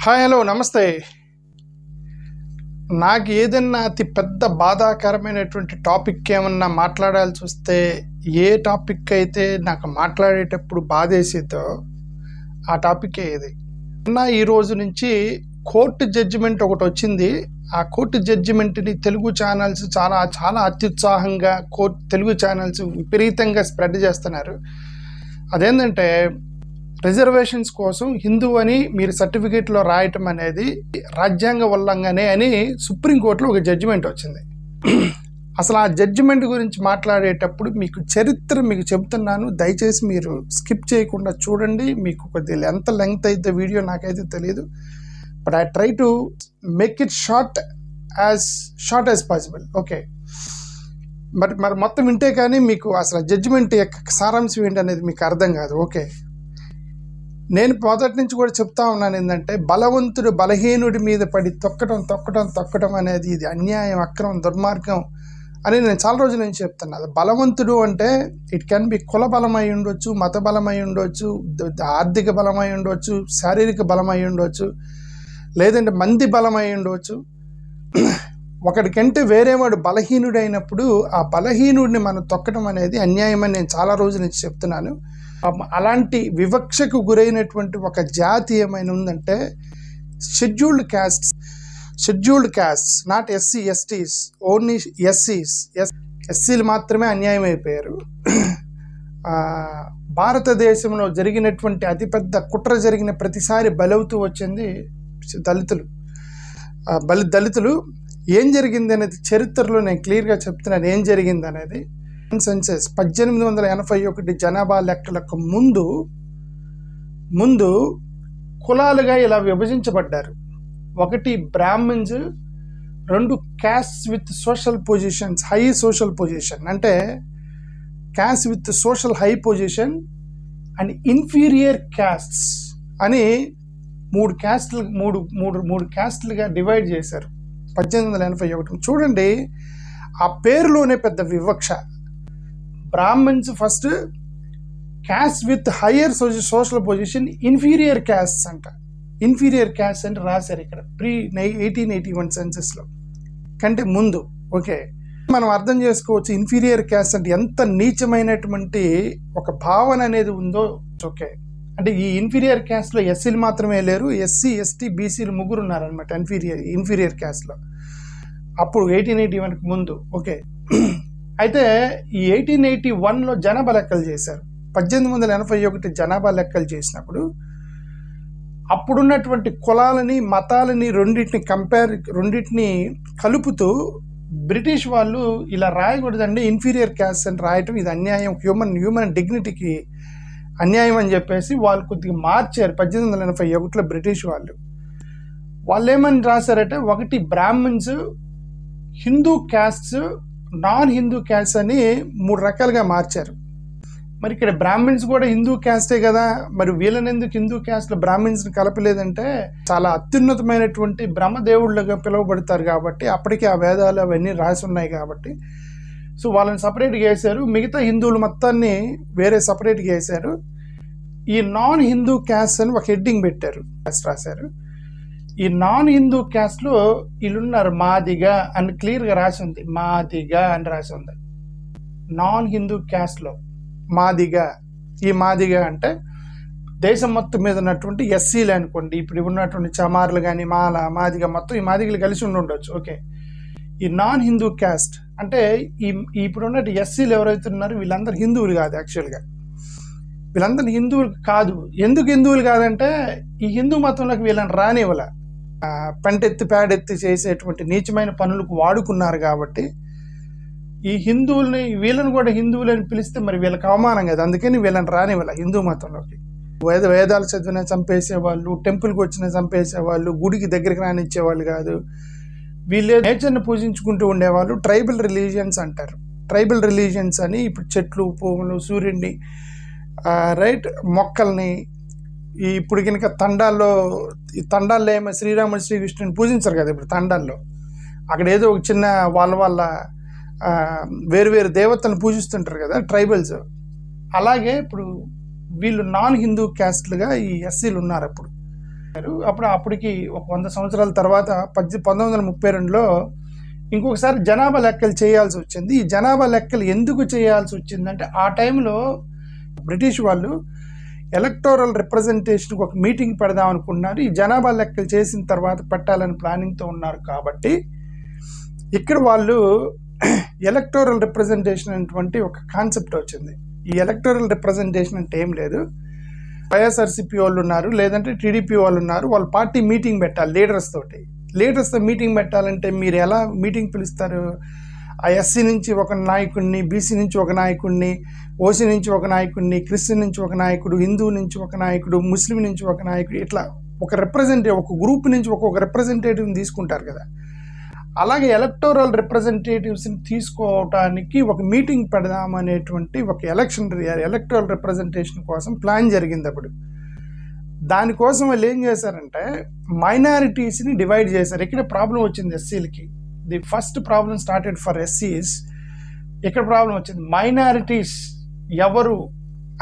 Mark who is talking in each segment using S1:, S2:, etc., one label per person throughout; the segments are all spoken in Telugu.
S1: హాయ్ హలో నమస్తే. నాకు ఏదన్నా అతి పెద్ద బాధాకరమైనటువంటి టాపిక్ ఏమన్నా మాట్లాడాల్సి వస్తే, ఏ టాపిక్ అయితే నాకు మాట్లాడేటప్పుడు బాధేసిద్దో ఆ టాపికే ఇది. ఈ రోజు నుంచి కోర్టు జడ్జిమెంట్ ఒకటి వచ్చింది. ఆ కోర్టు జడ్జిమెంట్ని తెలుగు ఛానల్స్ చాలా అత్యుత్సాహంగా తెలుగు ఛానల్స్ విపరీతంగా స్ప్రెడ్ చేస్తున్నారు. అదేంటంటే, రిజర్వేషన్స్ కోసం హిందూ అని మీరు సర్టిఫికేట్లో రాయటం అనేది రాజ్యాంగ ఉల్లంఘనే అని సుప్రీంకోర్టులో ఒక జడ్జిమెంట్ వచ్చింది. అసలు ఆ జడ్జిమెంట్ గురించి మాట్లాడేటప్పుడు చరిత్ర మీకు చెబుతున్నాను, దయచేసి మీరు స్కిప్ చేయకుండా చూడండి. మీకు కొద్దిగా ఎంత లెంగ్త్ అయితే వీడియో నాకైతే తెలియదు, but I try to make it short as possible. Okay, మరి మొత్తం వింటే కానీ మీకు అసలు జడ్జిమెంట్ యొక్క సారాంశం ఏంటనేది మీకు అర్థం కాదు. ఓకే, నేను మొదటి నుంచి కూడా చెప్తా ఉన్నాను ఏంటంటే, బలవంతుడు బలహీనుడి మీద పడి తొక్కటం అనేది ఇది అన్యాయం, అక్రమం, దుర్మార్గం అని నేను చాలా రోజుల నుంచి చెప్తున్నాను. బలవంతుడు అంటే ఇట్ కెన్ బి కుల బలం అయి ఉండొచ్చు, మత బలం అయి ఉండొచ్చు, ఆర్థిక బలం అయి ఉండొచ్చు, శారీరక బలం అయి ఉండొచ్చు, లేదంటే మంది బలం అయి ఉండవచ్చు. ఒకడికంటే వేరేవాడు బలహీనుడు అయినప్పుడు ఆ బలహీనుడిని మనం తొక్కడం అనేది అన్యాయం అని నేను చాలా రోజుల నుంచి చెప్తున్నాను. అలాంటి వివక్షకు గురైనటువంటి ఒక జాతి ఏమైనా ఉందంటే scheduled castes, not SC STs, only ఎస్సీస్. ఎస్సీలు మాత్రమే అన్యాయం అయిపోయారు. భారతదేశంలో జరిగినటువంటి అతిపెద్ద కుట్ర జరిగిన ప్రతిసారి బలవుతూ వచ్చింది దళితులు. ఏం జరిగింది అనేది చరిత్రలో నేను క్లియర్గా చెప్తున్నాను ఏం జరిగింది అనేది. సెన్సెస్ 1881 జనాభా లెక్కలకు ముందు కులాలుగా ఇలా విభజించబడ్డారు. ఒకటి బ్రాహ్మిన్స్, రెండు caste with social positions, high social position, అంటే caste with social high position and inferior castes అని మూడు క్యాస్ట్లుగా డివైడ్ చేశారు 1881. చూడండి, ఆ పేరులోనే పెద్ద వివక్ష. Brahmans first, caste with higher social position inferior castes అంట. ఇన్ఫీరియర్ క్యాస్ట్ అంటే రాశారు ఇక్కడ 1881 సెన్సెస్లో కంటే ముందు. ఓకే, మనం అర్థం చేసుకోవచ్చు ఇన్ఫీరియర్ క్యాస్ట్ అంటే ఎంత నీచమైనటువంటి ఒక భావన అనేది ఉందో. ఓకే, అంటే ఈ ఇన్ఫీరియర్ క్యాస్ట్లో ఎస్సీలు మాత్రమే లేరు, ఎస్సీ, ఎస్టీ, బీసీలు ముగ్గురు ఉన్నారనమాట ఇన్ఫీరియర్ క్యాస్ట్లో అప్పుడు 1881కి ముందు. ఓకే, అయితే ఈ 1881లో జనాభా లెక్కలు చేశారు. 1881 జనాభా లెక్కలు చేసినప్పుడు అప్పుడున్నటువంటి కులాలని, మతాలని రెండింటిని కలుపుతూ బ్రిటిష్ వాళ్ళు ఇలా రాయకూడదండి, ఇన్ఫీరియర్ క్యాస్ట్ అని రాయటం ఇది అన్యాయం, హ్యూమన్ డిగ్నిటీకి అన్యాయం అని చెప్పేసి వాళ్ళు కొద్దిగా మార్చారు 1881లో. బ్రిటిష్ వాళ్ళు ఏమని రాశారంటే, ఒకటి Brahmins, Hindu castes, non Hindu caste అని 3 రకాలుగా మార్చారు. మరి ఇక్కడ బ్రాహ్మిన్స్ కూడా హిందూ క్యాస్టే కదా, మరి వీళ్ళని ఎందుకు హిందూ క్యాస్ట్లో బ్రాహ్మిన్స్ని కలపలేదంటే, చాలా అత్యున్నతమైనటువంటి బ్రహ్మదేవుళ్ళుగా పిలువబడతారు కాబట్టి, అప్పటికే ఆ వేదాలు అవన్నీ రాసి ఉన్నాయి కాబట్టి, సో వాళ్ళని సపరేట్గా వేశారు. మిగతా హిందువులు మొత్తాన్ని వేరే సపరేట్గా వేశారు. ఈ నాన్ హిందూ క్యాస్ట్ అని ఒక హెడ్డింగ్ పెట్టారు, రాశారు. ఈ నాన్ హిందూ క్యాస్ట్లో వీళ్ళున్నారు, మాదిగా అని క్లియర్గా రాసి ఉంది, మాదిగా అని రాసి ఉంది. నాన్ హిందూ క్యాస్ట్లో మాదిగా. ఈ మాదిగా అంటే దేశం మొత్తం మీద ఉన్నటువంటి ఎస్సీలు అనుకోండి, ఇప్పుడు ఉన్నటువంటి చమార్లు కానీ, మాదిగా మొత్తం ఈ మాదిగలు కలిసి ఉండొచ్చు. ఓకే, ఈ నాన్ హిందూ క్యాస్ట్ అంటే ఇప్పుడు ఉన్నట్టు ఎస్సీలు ఎవరైతే ఉన్నారో వీళ్ళందరూ హిందువులు కాదు. యాక్చువల్గా వీళ్ళందరూ హిందువులు కాదు. ఎందుకు హిందువులు కాదంటే, ఈ హిందూ మతంలోకి వీళ్ళని రానివ్వల, పంటెత్తి పేడెత్తి చేసేటువంటి నీచమైన పనులకు వాడుకున్నారు కాబట్టి ఈ వీళ్ళని కూడా హిందువులని పిలిస్తే మరి వీళ్ళకి అవమానం కదా, అందుకని వీళ్ళని రానివ్వల హిందూ మతంలోకి. వేదాలు చదివిన చంపేసేవాళ్ళు, టెంపుల్కి వచ్చిన చంపేసేవాళ్ళు, గుడికి దగ్గరికి రానిచ్చేవాళ్ళు కాదు. వీళ్ళే నేచర్ని పూజించుకుంటూ ఉండేవాళ్ళు. ట్రైబల్ రిలీజియన్స్ అంటారు. ట్రైబల్ రిలీజియన్స్ అని ఇప్పుడు చెట్లు, పువ్వులు, సూర్యుడిని, రైట్, మొక్కల్ని, ఇప్పుడు కనుక తండాల్లో ఏమో శ్రీరాముడు శ్రీకృష్ణుని పూజించరు కదా. ఇప్పుడు తండాల్లో అక్కడ ఏదో ఒక చిన్న వాళ్ళ వేరు దేవతలను పూజిస్తుంటారు కదా ట్రైబల్స్. అలాగే ఇప్పుడు వీళ్ళు నాన్ హిందూ క్యాస్ట్లుగా ఈ ఎస్సీలు ఉన్నారు. అప్పుడు అప్పటికి ఒక 100 సంవత్సరాల తర్వాత 1932లో ఇంకొకసారి జనాభా లెక్కలు చేయాల్సి వచ్చింది. ఈ జనాభా లెక్కలు ఎందుకు చేయాల్సి వచ్చిందంటే ఆ టైంలో బ్రిటిష్ వాళ్ళు ఎలక్టోరల్ రిప్రజెంటేషన్కి ఒక మీటింగ్ పెడదాం అనుకున్నారు. ఈ జనాభా లెక్కలు చేసిన తర్వాత పెట్టాలని ప్లానింగ్తో ఉన్నారు కాబట్టి ఇక్కడ వాళ్ళు ఎలక్టోరల్ రిప్రజెంటేషన్ అనేటువంటి ఒక కాన్సెప్ట్ వచ్చింది. ఈ ఎలక్టోరల్ రిప్రజెంటేషన్ అంటే ఏం లేదు, వైఎస్ఆర్సీపీ వాళ్ళు ఉన్నారు, లేదంటే టీడీపీ వాళ్ళు ఉన్నారు, వాళ్ళ పార్టీ మీటింగ్ పెట్టాలి లీడర్స్తో మీటింగ్ పెట్టాలంటే మీరు ఎలా మీటింగ్ పిలుస్తారు? ఆ ఎస్సీ నుంచి ఒక నాయకుడిని, బీసీ నుంచి ఒక నాయకుడిని, ఓసీ నుంచి ఒక నాయకుడిని, క్రిస్టియన్ నుంచి ఒక నాయకుడు, హిందూ నుంచి ఒక నాయకుడు, ముస్లిం నుంచి ఒక నాయకుడు, ఇట్లా ఒక గ్రూప్ నుంచి ఒక్కొక్క రిప్రజెంటేటివ్ని తీసుకుంటారు కదా. అలాగే ఎలక్టోరల్ రిప్రజెంటేటివ్స్ని తీసుకోవటానికి ఒక మీటింగ్ పెడదామనేటువంటి ఒక ఎలక్టోరల్ రిప్రజెంటేషన్ కోసం ప్లాన్ జరిగింది. అప్పుడు దానికోసం వాళ్ళు ఏం చేశారంటే మైనారిటీస్ని డివైడ్ చేశారు. ఇక్కడ ప్రాబ్లం వచ్చింది ఎస్సీలకి. The first problem started for ఎస్సీస్. ఇక్కడ ప్రాబ్లం వచ్చింది మైనారిటీస్ ఎవరు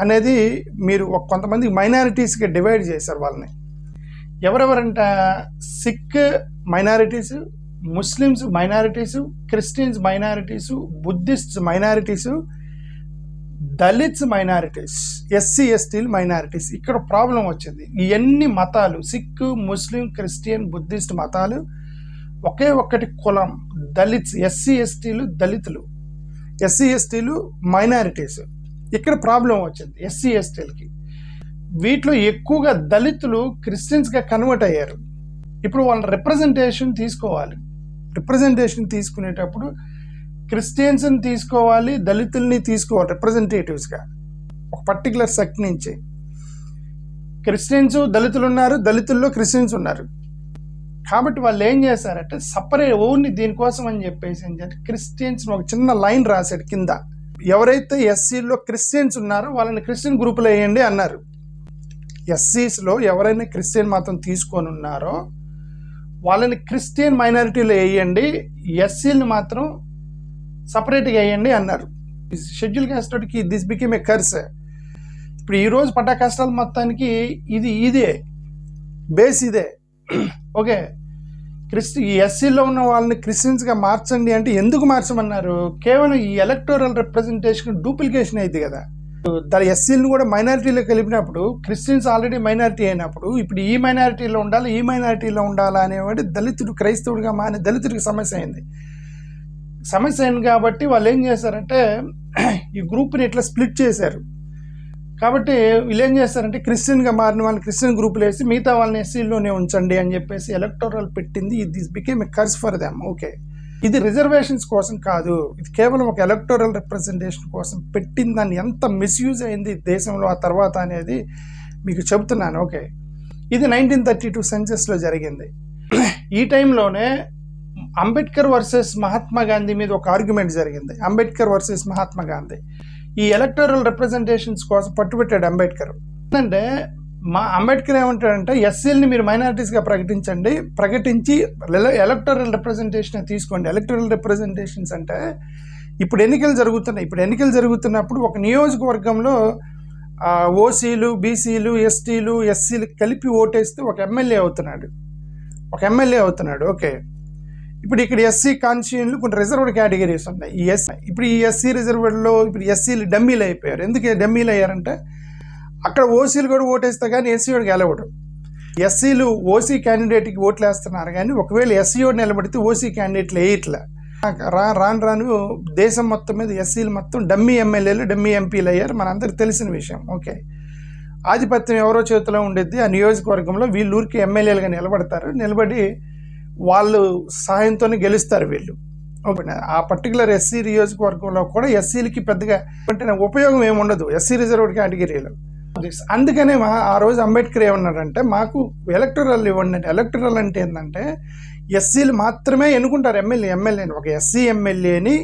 S1: అనేది మీరు కొంతమంది మైనారిటీస్కి డివైడ్ చేశారు. వాళ్ళని ఎవరెవరంట Sikh minorities, Muslims minorities, Christians minorities, Buddhists minorities, Dalits minorities, SC ఎస్టీలు మైనారిటీస్. ఇక్కడ ప్రాబ్లం వచ్చింది. ఇవన్నీ మతాలు సిక్, ముస్లిం, క్రిస్టియన్, బుద్ధిస్ట్ మతాలు ఒకే ఒక్కటి కులం దళిత్స్, ఎస్సీ ఎస్టీలు దళితులు, ఎస్సీ ఎస్టీలు మైనారిటీస్. ఇక్కడ ప్రాబ్లం వచ్చింది ఎస్సీ ఎస్టీలకి. వీటిలో ఎక్కువగా దళితులు క్రిస్టియన్స్గా కన్వర్ట్ అయ్యారు. ఇప్పుడు వాళ్ళ రిప్రజెంటేషన్ తీసుకోవాలి. రిప్రజెంటేషన్ తీసుకునేటప్పుడు క్రిస్టియన్స్ని తీసుకోవాలి, దళితుల్ని తీసుకోవాలి రిప్రజెంటేటివ్స్గా. ఒక పర్టికులర్ సెక్ట్ నుంచి క్రిస్టియన్స్ దళితులు ఉన్నారు, దళితుల్లో క్రిస్టియన్స్ ఉన్నారు. కాబట్టి వాళ్ళు ఏం చేశారంటే సపరేట్ ఓన్లీ దీనికోసం అని చెప్పేసి ఏం చేయాలి, క్రిస్టియన్స్ ఒక చిన్న లైన్ రాశాడు కింద. ఎవరైతే ఎస్సీలో క్రిస్టియన్స్ ఉన్నారో వాళ్ళని క్రిస్టియన్ గ్రూపులో వేయండి అన్నారు. ఎస్సీస్లో ఎవరైనా క్రిస్టియన్ మతం తీసుకొని ఉన్నారో వాళ్ళని క్రిస్టియన్ మైనారిటీలో వేయండి, ఎస్సీని మాత్రం సపరేట్గా వేయండి అన్నారు. షెడ్యూల్ క్యాస్ట్కి దిస్ బికేమ్ ఏ కర్స్. ఇప్పుడు ఈరోజు పడ్డ కష్టాల మొత్తానికి ఇదే బేస్, ఇదే. ఓకే, ఈ ఎస్సీలో ఉన్న వాళ్ళని క్రిస్టియన్స్గా మార్చండి అంటే ఎందుకు మార్చమన్నారు? కేవలం ఈ ఎలక్టోరల్ రిప్రజెంటేషన్ డూప్లికేషన్ అయింది కదా. ఎస్సీలను కూడా మైనారిటీలో కలిపినప్పుడు క్రిస్టియన్స్ ఆల్రెడీ మైనారిటీ అయినప్పుడు ఇప్పుడు ఈ మైనారిటీలో ఉండాలా అనేవాడు దళితుడు క్రైస్తవుడిగా మానే దళితుడికి సమస్య అయింది కాబట్టి వాళ్ళు ఏం చేశారంటే ఈ గ్రూప్ని ఇట్లా స్ప్లిట్ చేశారు. కాబట్టి వీళ్ళు ఏం చేస్తారంటే క్రిస్టియన్గా మారిన వాళ్ళని క్రిస్టియన్ గ్రూపులు వేసి మిగతా వాళ్ళని ఎస్సీలోనే ఉంచండి అని చెప్పేసి ఎలక్టోరల్ పెట్టింది. This became a curse for them. Okay, ఇది రిజర్వేషన్స్ కోసం కాదు, ఇది కేవలం ఒక ఎలక్టోరల్ రిప్రజెంటేషన్ కోసం పెట్టిన దాన్ని ఎంత మిస్యూజ్ అయింది దేశంలో ఆ తర్వాత అనేది మీకు చెబుతున్నాను. ఓకే, ఇది 1932 సెన్సస్లో జరిగింది. ఈ టైంలోనే అంబేద్కర్ వర్సెస్ మహాత్మా గాంధీ మీద ఒక ఆర్గ్యుమెంట్ జరిగింది. అంబేద్కర్ వర్సెస్ మహాత్మా గాంధీ ఈ ఎలక్టోరల్ రిప్రజెంటేషన్స్ కోసం పట్టుబెట్టాడు అంబేద్కర్. అంటే అంబేద్కర్ ఏమంటాడంటే ఎస్సీలని మీరు మైనారిటీస్గా ప్రకటించి ఎలక్టోరల్ రిప్రజెంటేషన్ తీసుకోండి. ఎలక్టోరల్ రిప్రజెంటేషన్స్ అంటే ఇప్పుడు ఎన్నికలు జరుగుతున్నప్పుడు ఒక నియోజకవర్గంలో ఓసీలు, బీసీలు, ఎస్టీలు, ఎస్సీలు కలిపి ఓటేస్తే ఒక ఎమ్మెల్యే అవుతున్నాడు. ఓకే, ఇప్పుడు ఇక్కడ ఎస్సీ కాన్స్టిట్యూయెంట్లు కొన్ని రిజర్వ్డ్ కేటగిరీస్ ఉన్నాయి. ఇప్పుడు ఈ ఎస్సీ రిజర్వ్డ్లో ఇప్పుడు ఎస్సీలు డమ్మీలు అయిపోయారు. ఎందుకు డమ్మీలు అయ్యారంటే అక్కడ ఓసీలు కూడా ఓటేస్తే కానీ ఎస్సీ వాడికి గెలవడు. ఎస్సీలు ఓసీ క్యాండిడేట్కి ఓట్లు వేస్తున్నారు కానీ ఒకవేళ ఎస్సీ వాడు నిలబడితే ఓసీ క్యాండిడేట్లు వేయట్లే. రాను దేశం మొత్తం మీద ఎస్సీలు మొత్తం డమ్మీ ఎమ్మెల్యేలు, డమ్మీ ఎంపీలు అయ్యారు. మనందరికి తెలిసిన విషయం. ఓకే, ఆధిపత్యం ఎవరో చేతిలో ఉండేది. ఆ నియోజకవర్గంలో వీళ్ళు ఊరికి ఎమ్మెల్యేలుగా నిలబడి వాళ్ళు సహాయంతోనే గెలుస్తారు వీళ్ళు. ఓకే, ఆ పర్టికులర్ ఎస్సీ నియోజకవర్గంలో కూడా ఎస్సీలకి పెద్దగా అంటే ఉపయోగం ఏముండదు ఎస్సీ రిజర్వ్డ్ కేటగిరీలో. అందుకనే ఆ రోజు అంబేద్కర్ ఏమన్నాడంటే మాకు ఎలక్టోరల్ ఇవ్వండి అంటే. ఎలక్టోరల్ అంటే ఏంటంటే ఎస్సీలు మాత్రమే ఎన్నుకుంటారు ఎమ్మెల్యేని. ఒక ఎస్సీ ఎమ్మెల్యేని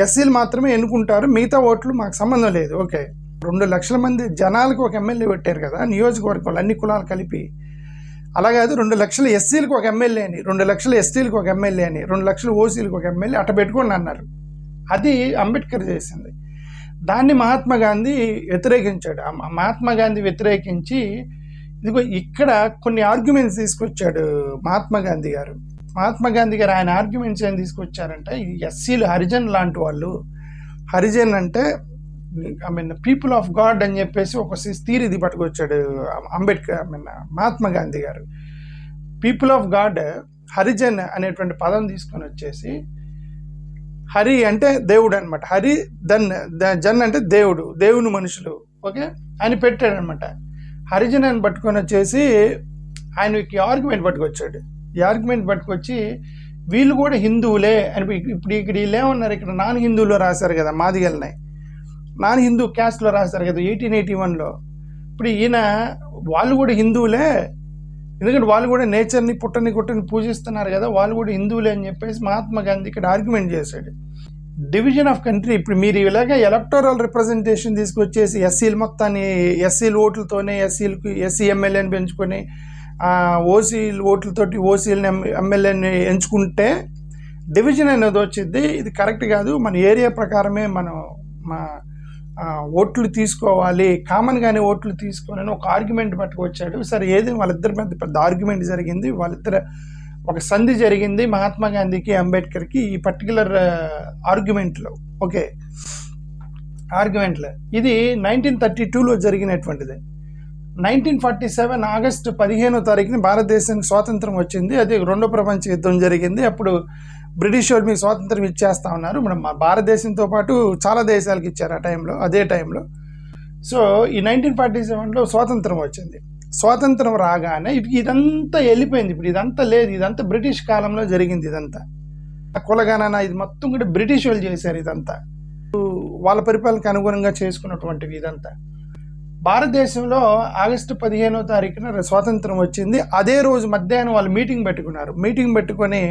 S1: ఎస్సీలు మాత్రమే ఎన్నుకుంటారు, మిగతా ఓట్లు మాకు సంబంధం లేదు. ఓకే, 2 లక్షల మంది జనాలకు ఒక ఎమ్మెల్యే పెట్టారు కదా నియోజకవర్గంలో అన్ని కులాలు కలిపి. అలా కాదు, 2 లక్షల ఎస్సీలకు ఒక ఎమ్మెల్యేని, 2 లక్షల ఎస్టీలకు ఒక ఎమ్మెల్యేని, 2 లక్షల ఓసీలకు ఒక ఎమ్మెల్యే అట్ట పెట్టుకోండి అన్నారు. అది అంబేద్కర్ చేసింది. దాన్ని మహాత్మా గాంధీ వ్యతిరేకించాడు. మహాత్మా గాంధీ వ్యతిరేకించి ఇదిగో ఇక్కడ కొన్ని ఆర్గ్యుమెంట్స్ తీసుకొచ్చాడు మహాత్మా గాంధీ గారు. ఆయన ఆర్గ్యుమెంట్స్ ఏం తీసుకొచ్చారంటే, ఈ ఎస్సీలు హరిజన్ లాంటి వాళ్ళు, హరిజన్ అంటే పీపుల్ ఆఫ్ గాడ్ అని చెప్పేసి ఒక థీరీ పట్టుకొచ్చాడు మహాత్మా గాంధీ గారు. పీపుల్ ఆఫ్ గాడ్, హరిజన్ అనేటువంటి పదం తీసుకొని వచ్చేసి, హరి అంటే దేవుడు అనమాట, హరి జన్ అంటే దేవుని మనుషులు, ఓకే అని పెట్టాడనమాట. హరిజన్ అని పట్టుకొని వచ్చేసి ఆయనకి ఆర్గ్యుమెంట్ పట్టుకొచ్చాడు. ఈ ఆర్గ్యుమెంట్ పట్టుకొచ్చి వీళ్ళు కూడా హిందువులే అని, ఇప్పుడు ఇక్కడ వీళ్ళు ఏమన్నారు, ఇక్కడ నాన్ హిందువులో రాశారు కదా, మాదిగల్ని నాన్ హిందూ క్యాస్ట్లో రాశారు కదా 1881లో. ఇప్పుడు ఈయన వాళ్ళు కూడా హిందువులే, ఎందుకంటే వాళ్ళు కూడా నేచర్ని పుట్టని పూజిస్తున్నారు కదా, వాళ్ళు కూడా హిందువులే అని చెప్పేసి మహాత్మా గాంధీ ఇక్కడ ఆర్గ్యుమెంట్ చేశాడు. డివిజన్ ఆఫ్ కంట్రీ, ఇప్పుడు మీరు ఇలాగే ఎలక్టోరల్ రిప్రజెంటేషన్ తీసుకొచ్చేసి ఎస్సీలు మొత్తాన్ని, ఎస్సీలు ఓట్లతోనే ఎస్సీ ఎమ్మెల్యేని పెంచుకొని ఓసీలు ఓట్లతోటి ఓసీలని ఎమ్మెల్యేని ఎంచుకుంటే డివిజన్ అనేది వచ్చింది. ఇది కరెక్ట్ కాదు, మన ఏరియా ప్రకారమే మనం ఓట్లు తీసుకోవాలి, కామన్గానే ఓట్లు తీసుకోవాలని ఒక ఆర్గ్యుమెంట్ పట్టుకొచ్చాడు. సరే, ఏది వాళ్ళిద్దరి మధ్య పెద్ద ఆర్గ్యుమెంట్ జరిగింది, వాళ్ళిద్దరు ఒక సంధి జరిగింది మహాత్మా గాంధీకి అంబేద్కర్కి ఈ పర్టికులర్ ఆర్గ్యుమెంట్లో. ఓకే, ఆర్గ్యుమెంట్లో ఇది 1932లో జరిగినటువంటిది. 1947 ఆగస్టు 15వ తారీఖున భారతదేశానికి స్వాతంత్రం వచ్చింది. అది రెండో ప్రపంచ యుద్ధం జరిగింది. అప్పుడు బ్రిటిష్ వాళ్ళు మీకు స్వాతంత్రం ఇచ్చేస్తా ఉన్నారు. మనం మా భారతదేశంతో పాటు చాలా దేశాలకు ఇచ్చారు అదే టైంలో. సో ఈ 1947లో స్వాతంత్రం వచ్చింది. స్వాతంత్రం రాగానే ఇదంతా వెళ్ళిపోయింది. ఇప్పుడు ఇదంతా లేదు, ఇదంతా బ్రిటిష్ కాలంలో జరిగింది. ఇదంతా కులగణన ఇది మొత్తం కూడా బ్రిటిష్ వాళ్ళు చేశారు. ఇదంతా వాళ్ళ పరిపాలనకు అనుగుణంగా చేసుకున్నటువంటివి. ఇదంతా భారతదేశంలో ఆగస్టు 15వ తారీఖున స్వాతంత్రం వచ్చింది. అదే రోజు మధ్యాహ్నం వాళ్ళు మీటింగ్ పెట్టుకున్నారు. మీటింగ్ పెట్టుకొని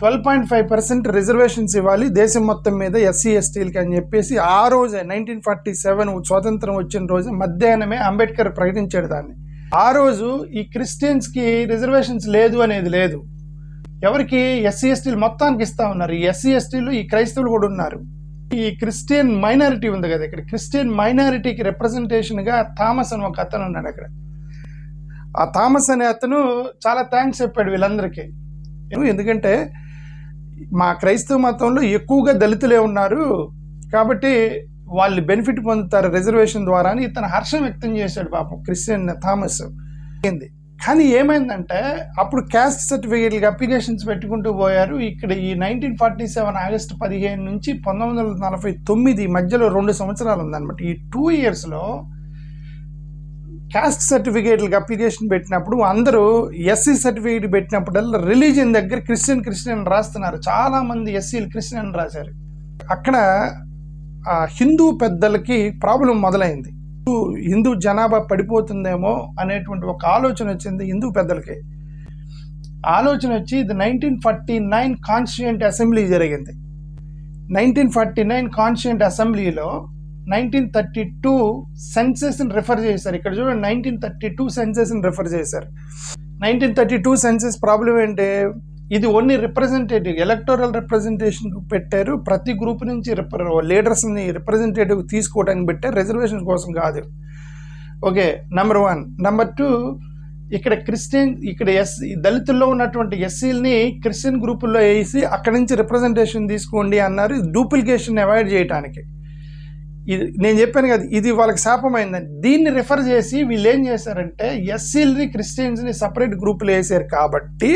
S1: 12.5% రిజర్వేషన్స్ ఇవ్వాలి దేశం మొత్తం మీద ఎస్సీ ఎస్టీలకి అని చెప్పేసి ఆ రోజే 1947 స్వాతంత్రం వచ్చిన రోజు మధ్యాహ్నమే అంబేద్కర్ ప్రకటించాడు దాన్ని. ఆ రోజు ఈ క్రిస్టియన్స్కి రిజర్వేషన్స్ లేదు అనేది లేదు. ఎవరికి? ఎస్సీ ఎస్టీలు మొత్తానికి ఇస్తా ఉన్నారు. ఈ ఎస్సీ ఎస్టీలు ఈ క్రైస్తవులు కూడా ఉన్నారు. ఈ క్రిస్టియన్ మైనారిటీ ఉంది కదా, ఇక్కడ క్రిస్టియన్ మైనారిటీకి రిప్రజెంటేషన్గా థామస్ అని ఒక అతను ఉన్నాడు అక్కడ. ఆ థామస్ అనే అతను చాలా థ్యాంక్స్ చెప్పాడు వీళ్ళందరికీ. ఎందుకంటే మా క్రైస్తవ మతంలో ఎక్కువగా దళితులే ఉన్నారు కాబట్టి వాళ్ళు బెనిఫిట్ పొందుతారు రిజర్వేషన్ ద్వారా అని ఇతను హర్షం వ్యక్తం చేశాడు పాపం క్రిస్టియన్ థామస్. కానీ ఏమైందంటే అప్పుడు క్యాస్ట్ సర్టిఫికేట్లకి అప్లికేషన్స్ పెట్టుకుంటూ పోయారు. ఇక్కడ ఈ 1947 ఆగస్టు 15 నుంచి 1949 మధ్యలో 2 సంవత్సరాలు ఉందన్నమాట. ఈ 2 yearsలో క్యాస్ట్ సర్టిఫికేట్లకి అప్లికేషన్ పెట్టినప్పుడు అందరూ ఎస్సీ సర్టిఫికేట్ పెట్టినప్పుడల్లా రిలీజియన్ దగ్గర క్రిస్టియన్ రాస్తున్నారు. చాలామంది ఎస్సీలు క్రిస్టియన్ రాశారు. అక్కడ హిందూ పెద్దలకి ప్రాబ్లం మొదలైంది. హిందూ జనాభా పడిపోతుందేమో అనేటువంటి ఒక ఆలోచన వచ్చింది హిందూ పెద్దలకి. ఆలోచన వచ్చి ఇది 1949 కాన్స్టిట్యూయెంట్ అసెంబ్లీ జరిగింది. 1949 కాన్స్టిట్యూయెంట్ అసెంబ్లీలో 1932 సెన్సెస్ని రిఫర్ చేశారు. ఇక్కడ చూడండి 1932 సెన్సెస్ని రిఫర్ చేశారు. 1932 సెన్సెస్ ప్రాబ్లం ఏంటి? ఇది ఓన్లీ రిప్రజెంటేటివ్ ఎలక్టోరల్ రిప్రజెంటేషన్ పెట్టారు. ప్రతి గ్రూప్ నుంచి లీడర్స్ని రిప్రజెంటేటివ్ తీసుకోవడానికి పెట్టారు, రిజర్వేషన్ కోసం కాదు. Okay, number 1. నెంబర్ 2, ఇక్కడ దళితుల్లో ఉన్నటువంటి ఎస్సీలని క్రిస్టియన్ గ్రూపుల్లో వేసి అక్కడి నుంచి రిప్రజెంటేషన్ తీసుకోండి అన్నారు, డూప్లికేషన్ అవాయిడ్ చేయడానికి. ఇది నేను చెప్పాను కదా, ఇది వాళ్ళకి శాపమైందని. దీన్ని రిఫర్ చేసి వీళ్ళు ఏం చేశారంటే ఎస్సీలని క్రిస్టియన్స్ని సపరేట్ గ్రూపులు వేసారు కాబట్టి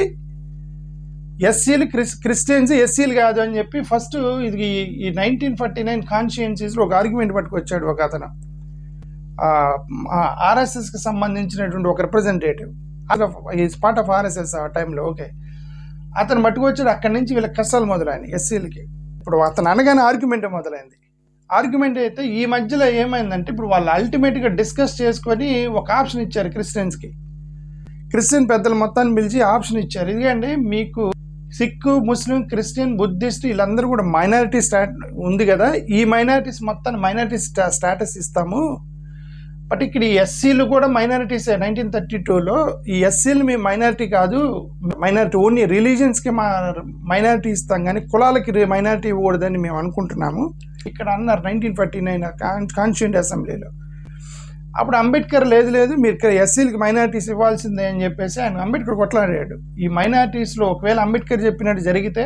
S1: ఎస్సీలు క్రిస్టియన్స్ ఎస్సీలు కాదు అని చెప్పి ఫస్ట్ ఇది ఈ 1949 కాన్స్టిట్యుయెన్సీస్లో ఒక ఆర్గ్యుమెంట్ పట్టుకొచ్చాడు ఒక అతను, ఆర్ఎస్ఎస్కి సంబంధించినటువంటి ఒక representative, is part of RSS ఆ టైంలో. ఓకే, అతను పట్టుకొచ్చాడు. అక్కడి నుంచి వీళ్ళకి కష్టాలు మొదలైంది ఎస్సీలకి. ఇప్పుడు అతను అనగానే ఆర్గ్యుమెంట్ మొదలైంది. ఆర్గ్యుమెంట్ అయితే ఈ మధ్యలో ఏమైందంటే ఇప్పుడు వాళ్ళు అల్టిమేట్గా డిస్కస్ చేసుకొని ఒక ఆప్షన్ ఇచ్చారు క్రిస్టియన్స్కి. క్రిస్టియన్ పెద్దలు మొత్తాన్ని పిలిచి ఆప్షన్ ఇచ్చారు. ఎందుకంటే మీకు సిక్కు, ముస్లిం, క్రిస్టియన్, బుద్ధిస్ట్ వీళ్ళందరూ కూడా మైనారిటీ ఉంది కదా, ఈ మైనారిటీస్ మొత్తాన్ని మైనారిటీ స్టాటస్ ఇస్తాము. బట్ ఇక్కడ ఈ ఎస్సీలు కూడా మైనారిటీసే. 1932లో ఈ ఎస్సీలు మీ మైనారిటీ కాదు, మైనారిటీ ఓన్లీ రిలీజియన్స్కి మైనారిటీ ఇస్తాం కానీ కులాలకి మైనారిటీ ఇవ్వకూడదని మేము అనుకుంటున్నాము ఇక్కడ అన్నారు 1949 కాన్స్టిట్యూయెంట్ అసెంబ్లీలో. అప్పుడు అంబేద్కర్ లేదు మీరు ఎస్సీలకి మైనారిటీస్ ఇవ్వాల్సిందే అని చెప్పేసి ఆయన అంబేద్కర్ కొట్లాడాడు. ఈ మైనారిటీస్లో ఒకవేళ అంబేద్కర్ చెప్పినట్టు జరిగితే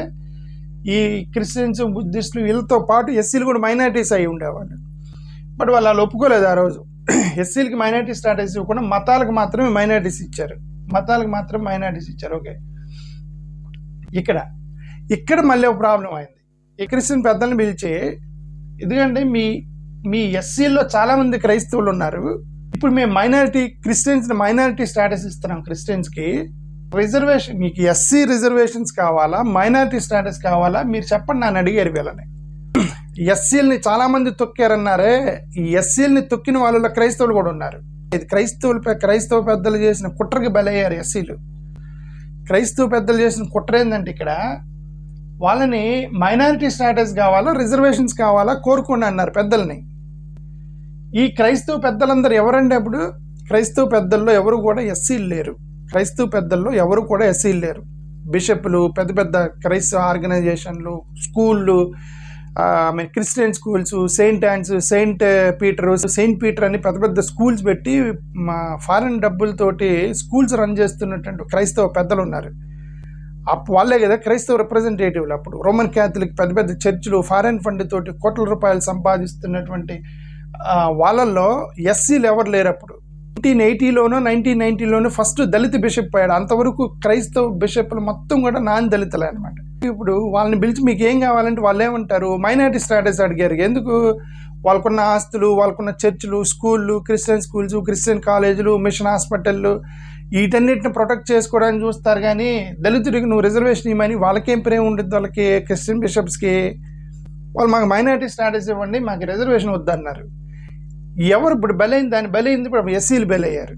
S1: ఈ క్రిస్టియన్స్, బుద్ధిస్టులు వీళ్ళతో పాటు ఎస్సీలు కూడా మైనారిటీస్ అయి ఉండేవాళ్ళు. బట్ వాళ్ళు ఒప్పుకోలేదు ఆ రోజు. ఎస్సీలకి మైనారిటీ స్టాటస్ ఇవ్వకుండా మతాలకు మాత్రమే మైనారిటీస్ ఇచ్చారు. ఓకే, ఇక్కడ మళ్ళీ ఒక ప్రాబ్లం అయింది. ఈ క్రిస్టియన్ పెద్దలను పిలిచి, ఎందుకంటే మీ ఎస్సీల్లో చాలామంది క్రైస్తవులు ఉన్నారు, ఇప్పుడు మేము మైనారిటీ స్టాటస్ ఇస్తున్నాం క్రిస్టియన్స్కి, రిజర్వేషన్ మీకు ఎస్సీ రిజర్వేషన్స్ కావాలా, మైనారిటీ స్టాటస్ కావాలా, మీరు చెప్పండి అని అడిగారు వీళ్ళని. ఎస్సీలని చాలామంది తొక్కారన్నారే, ఈ ఎస్సీలని తొక్కిన వాళ్ళలో క్రైస్తవులు కూడా ఉన్నారు. ఇది క్రైస్తవ పెద్దలు చేసిన కుట్రకి బలయ్యారు ఎస్సీలు. క్రైస్తవ పెద్దలు చేసిన కుట్ర ఏంటంటే ఇక్కడ వాళ్ళని మైనారిటీ స్టాటస్ కావాలా, రిజర్వేషన్స్ కావాలా కోరుకోండి అన్నారు పెద్దల్ని. ఈ క్రైస్తవ పెద్దలందరూ ఎవరండి? అప్పుడు క్రైస్తవ పెద్దల్లో ఎవరు కూడా ఎస్సీలు లేరు. బిషప్లు, పెద్ద పెద్ద క్రైస్తవ ఆర్గనైజేషన్లు, స్కూళ్ళు, Christian schools, Saint yawns, Saint Peter అని పెద్ద పెద్ద స్కూల్స్ పెట్టి ఫారెన్ డబ్బులతోటి స్కూల్స్ రన్ చేస్తున్నటువంటి క్రైస్తవ పెద్దలు ఉన్నారు. వాళ్ళే కదా క్రైస్తవ రిప్రజెంటేటివ్లు. అప్పుడు రోమన్ క్యాథలిక్ పెద్ద పెద్ద చర్చిలు ఫారెన్ ఫండ్ తోటి కోట్ల రూపాయలు సంపాదిస్తున్నటువంటి వాళ్ళల్లో ఎస్సీలు ఎవరు లేరు. అప్పుడు 1980లోనో 1990లోనో ఫస్ట్ దళిత బిషప్ అయ్యాడు. అంతవరకు క్రైస్తవ బిషప్లు మొత్తం కూడా నాన్ దళితులే అనమాట. ఇప్పుడు వాళ్ళని పిలిచి మీకు ఏం కావాలంటే వాళ్ళు ఏమంటారు? మైనారిటీ స్టాటస్ అడిగారు. ఎందుకు? వాళ్ళకున్న ఆస్తులు, వాళ్ళకున్న చర్చిలు, స్కూళ్ళు, క్రిస్టియన్ స్కూల్స్, క్రిస్టియన్ కాలేజీలు, మిషన్ హాస్పిటళ్ళు, వీటన్నిటిని ప్రొటెక్ట్ చేసుకోవడానికి చూస్తారు. కానీ దళితుడికి నువ్వు రిజర్వేషన్ ఇవ్వమని వాళ్ళకేం ప్రేమ ఉంటుంది? వాళ్ళకి క్రిస్టియన్ బిషప్స్కి వాళ్ళు మాకు మైనారిటీ స్టాటస్ ఇవ్వండి, మాకు రిజర్వేషన్ వద్దన్నారు. ఎవరు ఇప్పుడు బలైంది ఇప్పుడు ఎస్సీలు బలయ్యారు.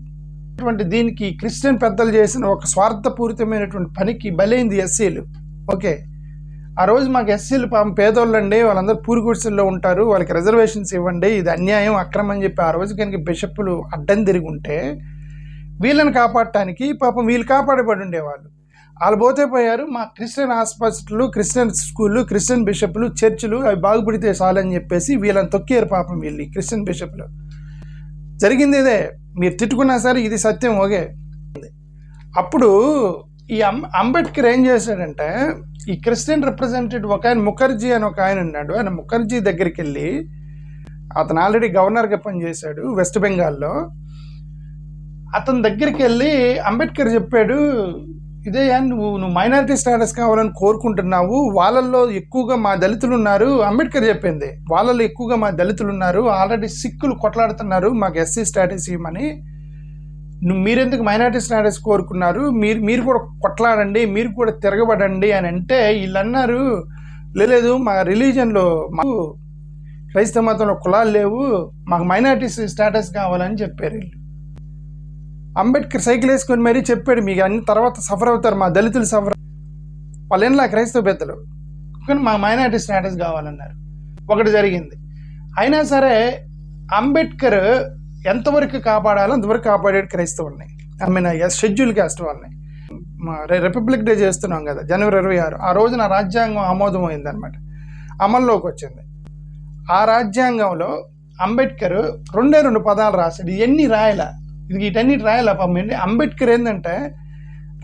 S1: అటువంటి దీనికి క్రిస్టియన్ పెద్దలు చేసిన ఒక స్వార్థపూరితమైనటువంటి పనికి బలైంది ఎస్సీలు. ఓకే, ఆ రోజు మాకు ఎస్సీలు పేదోళ్ళండి, వాళ్ళందరూ పూరిగుడిసెల్లో ఉంటారు, వాళ్ళకి రిజర్వేషన్స్ ఇవ్వండి, ఇది అన్యాయం, అక్రమం అని చెప్పి ఆ రోజు కనుక బిషప్పులు అడ్డం తిరిగి ఉంటే వీళ్ళని కాపాడటానికి పాపం వీళ్ళు కాపాడబడి ఉండేవాళ్ళు. వాళ్ళు పోతే పోయారు. మా క్రిస్టియన్ హాస్పిటల్, క్రిస్టియన్ స్కూళ్ళు, క్రిస్టియన్ బిషప్లు, చర్చిలు అవి బాగుపడితే చాలని చెప్పేసి వీళ్ళని తొక్కారు పాపం వీళ్ళు క్రిస్టియన్ బిషప్లు. జరిగింది ఇదే. మీరు తిట్టుకున్నా సరే ఇది సత్యం. ఓకే, అప్పుడు ఈ అంబేద్కర్ ఏం చేశాడంటే ఈ క్రిస్టియన్ రిప్రజెంటేటివ్ ఒక ఆయన ముఖర్జీ అని ఒక ఆయన ఉన్నాడు. ఆయన ముఖర్జీ దగ్గరికి వెళ్ళి, అతను ఆల్రెడీ గవర్నర్గా పనిచేశాడు వెస్ట్ బెంగాల్లో. అతని దగ్గరికి వెళ్ళి అంబేద్కర్ చెప్పాడు, ఇదే నువ్వు మైనారిటీ స్టాటస్ కావాలని కోరుకుంటున్నావు, వాళ్ళల్లో ఎక్కువగా మా దళితులు ఉన్నారు. అంబేద్కర్ చెప్పింది, వాళ్ళల్లో ఎక్కువగా మా దళితులు ఉన్నారు, ఆల్రెడీ సిక్కులు కొట్లాడుతున్నారు మాకు ఎస్సీ స్టాటస్ ఇవ్వమని. మీరెందుకు మైనారిటీ స్టాటస్ కోరుకున్నారు? మీరు కూడా కొట్లాడండి, మీరు కూడా తిరగబడండి అని అంటే వీళ్ళు అన్నారు, లేదు మా రిలీజన్లో, మాకు క్రైస్తవ మతంలో కులాలు లేవు, మాకు మైనారిటీ స్టాటస్ కావాలని చెప్పారు వీళ్ళు. అంబేద్కర్ సైకిల్ వేసుకొని మరీ చెప్పాడు, మీకు అన్ని తర్వాత సఫర్ అవుతారు, మా దళితులు సఫర్, వాళ్ళేలా క్రైస్తవ పెద్దలు, కానీ మా మైనారిటీ స్టాటస్ కావాలన్నారు. ఒకటి జరిగింది. అయినా సరే అంబేద్కర్ ఎంతవరకు కాపాడాలో అంతవరకు కాపాడాడు క్రైస్తవుల్ని. షెడ్యూల్ క్యాస్ట్ వాళ్ళని. రిపబ్లిక్ డే చేస్తున్నాం కదా జనవరి 26, ఆ రోజున రాజ్యాంగం ఆమోదం అయిందనమాట, అమల్లోకి వచ్చింది. ఆ రాజ్యాంగంలో అంబేద్కర్ 2 పదాలు రాశాడు. ఇవన్నీ రాయాల, వీటన్నిటి రాయాల. పాపం అంబేద్కర్ ఏంటంటే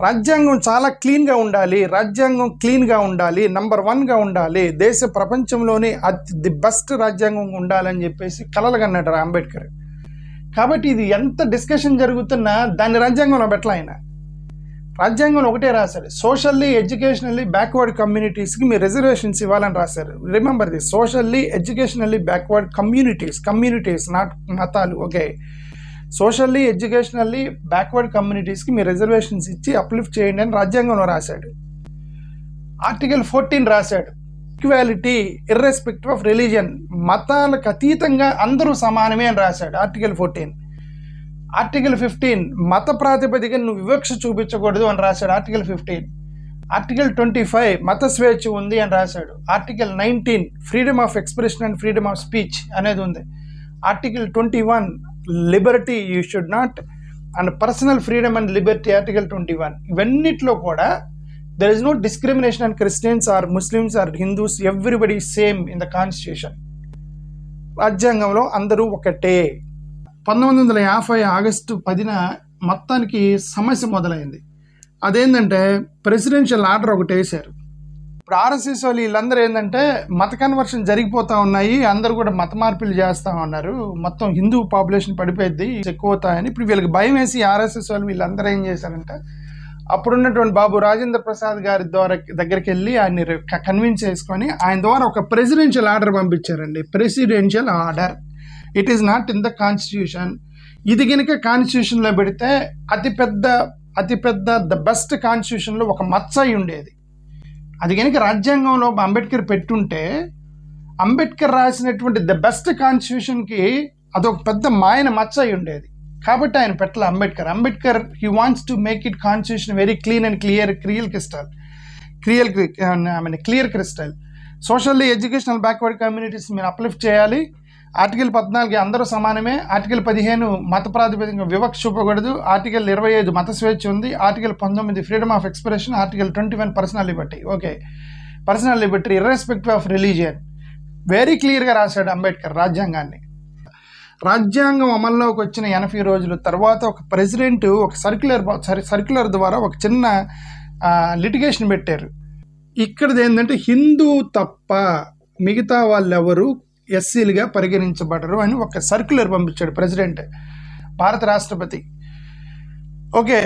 S1: రాజ్యాంగం చాలా క్లీన్గా ఉండాలి, నంబర్ 1గా ఉండాలి, దేశ ప్రపంచంలోనే ది బెస్ట్ రాజ్యాంగం ఉండాలని చెప్పేసి కలలుగా అన్నాడు అంబేద్కర్. కాబట్టి ఇది ఎంత డిస్కషన్ జరుగుతున్నా దాన్ని రాజ్యాంగంలో పెట్టలే. ఆయన రాజ్యాంగంలో ఒకటే రాశారు, సోషల్లీ ఎడ్యుకేషనల్లీ బ్యాక్వర్డ్ కమ్యూనిటీస్కి మీరు రిజర్వేషన్స్ ఇవ్వాలని రాశారు. Remember the, socially educationally backward communities not మతాలు. ఓకే, సోషల్లీ ఎడ్యుకేషనల్లీ బ్యాక్వర్డ్ కమ్యూనిటీస్కి మీరు రిజర్వేషన్స్ ఇచ్చి అప్లిఫ్ట్ చేయండి అని రాజ్యాంగంలో రాశాడు. ఆర్టికల్ 14 రాశాడు, ఈక్వాలిటీ ఇర్రెస్పెక్టివ్ ఆఫ్ రిలీజియన్, మతాలకు అతీతంగా అందరూ సమానమే అని రాశాడు ఆర్టికల్ 14. ఆర్టికల్ 15 మత ప్రాతిపదికన నువ్వు వివక్ష చూపించకూడదు అని రాశాడు ఆర్టికల్ 15. ఆర్టికల్ 25 మత స్వేచ్ఛ ఉంది అని రాశాడు. Article 19 freedom of expression and freedom of speech అనేది ఉంది. Article 21 Liberty you should not and personal freedom and Liberty article 21. ఇవన్నిట్లో కూడా there is no discrimination on Christians or Muslims or Hindus, everybody is same in the constitution. రాజ్యాంగంలో అందరూ ఒకటే. 1950 ఆగస్టు 10న మొత్తానికి సమస్య మొదలైంది. అదేంటంటే ప్రెసిడెన్షియల్ ఆర్డర్ ఒకటి వేశారు. ఇప్పుడు ఆర్ఎస్ఎస్ వాళ్ళు వీళ్ళందరూ ఏంటంటే మత కన్వర్షన్ జరిగిపోతూ ఉన్నాయి, అందరూ కూడా మత మార్పులు చేస్తూ ఉన్నారు, మొత్తం హిందూ పాపులేషన్ పడిపోయింది, ఎక్కువ అవుతాయని ఇప్పుడు వీళ్ళకి భయం వేసి ఆర్ఎస్ఎస్ వాళ్ళు వీళ్ళందరూ ఏం చేశారంటే అప్పుడున్నటువంటి బాబు రాజేంద్ర ప్రసాద్ గారి దగ్గరికి వెళ్ళి ఆయన్ని కన్విన్స్ చేసుకొని ఆయన ద్వారా ఒక ప్రెసిడెన్షియల్ ఆర్డర్ పంపించారండి. Presidential order, it is not in the constitution. ఇది కనుక కాన్స్టిట్యూషన్లో పెడితే అతిపెద్ద ద బెస్ట్ కాన్స్టిట్యూషన్లో ఒక మచ్చ అయి ఉండేది. అది కనుక రాజ్యాంగంలో అంబేద్కర్ పెట్టుంటే అంబేద్కర్ రాసినటువంటి ద బెస్ట్ కాన్స్టిట్యూషన్కి అదొక పెద్ద మాయన మచ్చ అయి ఉండేది. కాబట్టి ఆయన పెట్టాల Ambedkar he wants to make it constitution very clean and clear crystal. Socially educational backward communities మీరు అప్లిఫ్ట్ చేయాలి. ఆర్టికల్ 14 అందరూ సమానమే. ఆర్టికల్ 15 మత ప్రాతిపదికగా వివక్ష చూపకూడదు. ఆర్టికల్ 25 మత స్వేచ్ఛ ఉంది. Article 19 freedom of expression. Article 21 personal Liberty. Okay, personal Liberty irrespective of religion. Very క్లియర్గా రాశాడు అంబేద్కర్ రాజ్యాంగాన్ని. రాజ్యాంగం అమల్లోకి వచ్చిన 80 రోజుల తర్వాత ఒక ప్రెసిడెంట్ ఒక సర్క్యులర్ ద్వారా ఒక చిన్న లిటిగేషన్ పెట్టారు. ఇక్కడది ఏంటంటే హిందూ తప్ప మిగతా వాళ్ళెవరు ఎస్సీలుగా పరిగణించబడరు అని ఒక సర్క్యులర్ పంపించాడు ప్రెసిడెంట్, భారత రాష్ట్రపతి. ఓకే,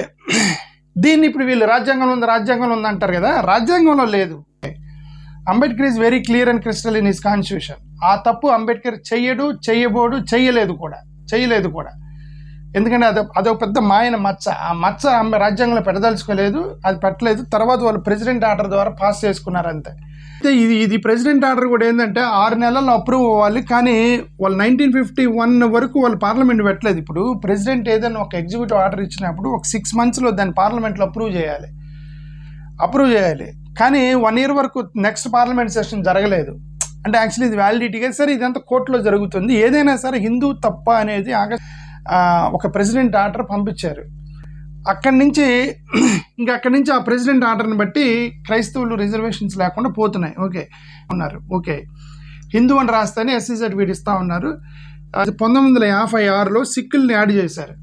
S1: దీన్ని ఇప్పుడు వీళ్ళు రాజ్యాంగంలో ఉంది అంటారు కదా, రాజ్యాంగంలో లేదు. Ambedkar is very clear and crystal in his constitution. ఆ తప్పు అంబేద్కర్ చెయ్యబోడు, చేయలేదు కూడా. ఎందుకంటే అదొక పెద్ద మాయన మచ్చ. ఆ మచ్చ రాజ్యాంగంలో పెట్టదలుచుకోలేదు, అది పెట్టలేదు. తర్వాత వాళ్ళు ప్రెసిడెంట్ ఆర్డర్ ద్వారా పాస్ చేసుకున్నారు అంతే. ఇది ప్రెసిడెంట్ ఆర్డర్ కూడా ఏంటంటే 6 నెలల్లో అప్రూవ్ అవ్వాలి, కానీ వాళ్ళు 1951 వరకు వాళ్ళు పార్లమెంట్ పెట్టలేదు. ఇప్పుడు ప్రెసిడెంట్ ఏదైనా ఒక ఎగ్జిక్యూటివ్ ఆర్డర్ ఇచ్చినప్పుడు ఒక 6 monthsలో దాన్ని పార్లమెంట్లో అప్రూవ్ చేయాలి. కానీ 1 year వరకు నెక్స్ట్ పార్లమెంట్ సెషన్ జరగలేదు. అంటే యాక్చువల్లీ ఇది వ్యాలిడిటీగా సరే ఇదంతా కోర్టులో జరుగుతుంది. ఏదైనా సరే హిందూ తప్ప అనేది ఒక ప్రెసిడెంట్ ఆర్డర్ పంపించారు. అక్కడి నుంచి ఆ ప్రెసిడెంట్ ఆర్డర్ని బట్టి క్రైస్తవులు రిజర్వేషన్స్ లేకుండా పోతున్నాయి. ఓకే, హిందూ అని రాస్తేనే ఎస్సీ సర్టిఫికేట్ ఇస్తూ ఉన్నారు. 1956లో సిక్కుల్ని యాడ్ చేశారు.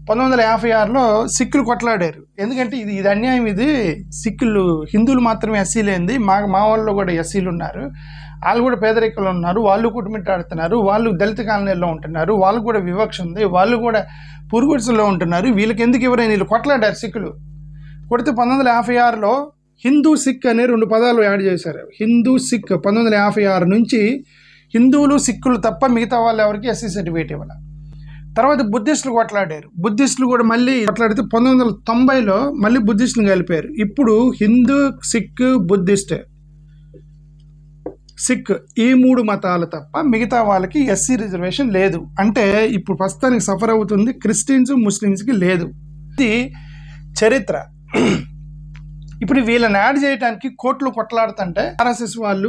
S1: 1956లో సిక్కులు కొట్లాడారు. ఎందుకంటే ఇది అన్యాయం, ఇది సిక్కులు హిందువులు మాత్రమే ఎస్సీ లేనిది, మా వాళ్ళు కూడా ఎస్సీలు ఉన్నారు, వాళ్ళు కూడా పేదరికంలో ఉన్నారు, వాళ్ళు కుటుంబిట్టాడుతున్నారు, వాళ్ళు దళిత కాలనీలో ఉంటున్నారు, వాళ్ళు కూడా వివక్ష ఉంది, వాళ్ళు కూడా పురుగుడుసులో ఉంటున్నారు, వీళ్ళకి ఎందుకు ఎవరైనా వీళ్ళు కొట్లాడారు సిక్కులు. కొడితే 1956లో హిందూ సిక్ అనే 2 పదాలు యాడ్ చేశారు. హిందూ సిక్ 1956 నుంచి హిందువులు సిక్కులు తప్ప మిగతా వాళ్ళు ఎవరికి ఎస్సీ సర్టిఫికేట్ ఇవ్వాలి. తర్వాత బుద్ధిస్టులు కొట్లాడారు. బుద్ధిస్టులు కూడా మళ్ళీ కొట్లాడితే 1990లో మళ్ళీ బుద్ధిస్టులు కలిపారు. ఇప్పుడు హిందూ, సిక్, బుద్ధిస్ట్, సిక్ ఈ 3 మతాలు తప్ప మిగతా వాళ్ళకి ఎస్సీ రిజర్వేషన్ లేదు. అంటే ఇప్పుడు ప్రస్తుతానికి సఫర్ అవుతుంది క్రిస్టియన్స్, ముస్లిమ్స్కి లేదు. ఇది చరిత్ర. ఇప్పుడు వీళ్ళని యాడ్ చేయడానికి కోర్టులో కొట్లాడుతుంటే ఆర్ఎస్ఎస్ వాళ్ళు,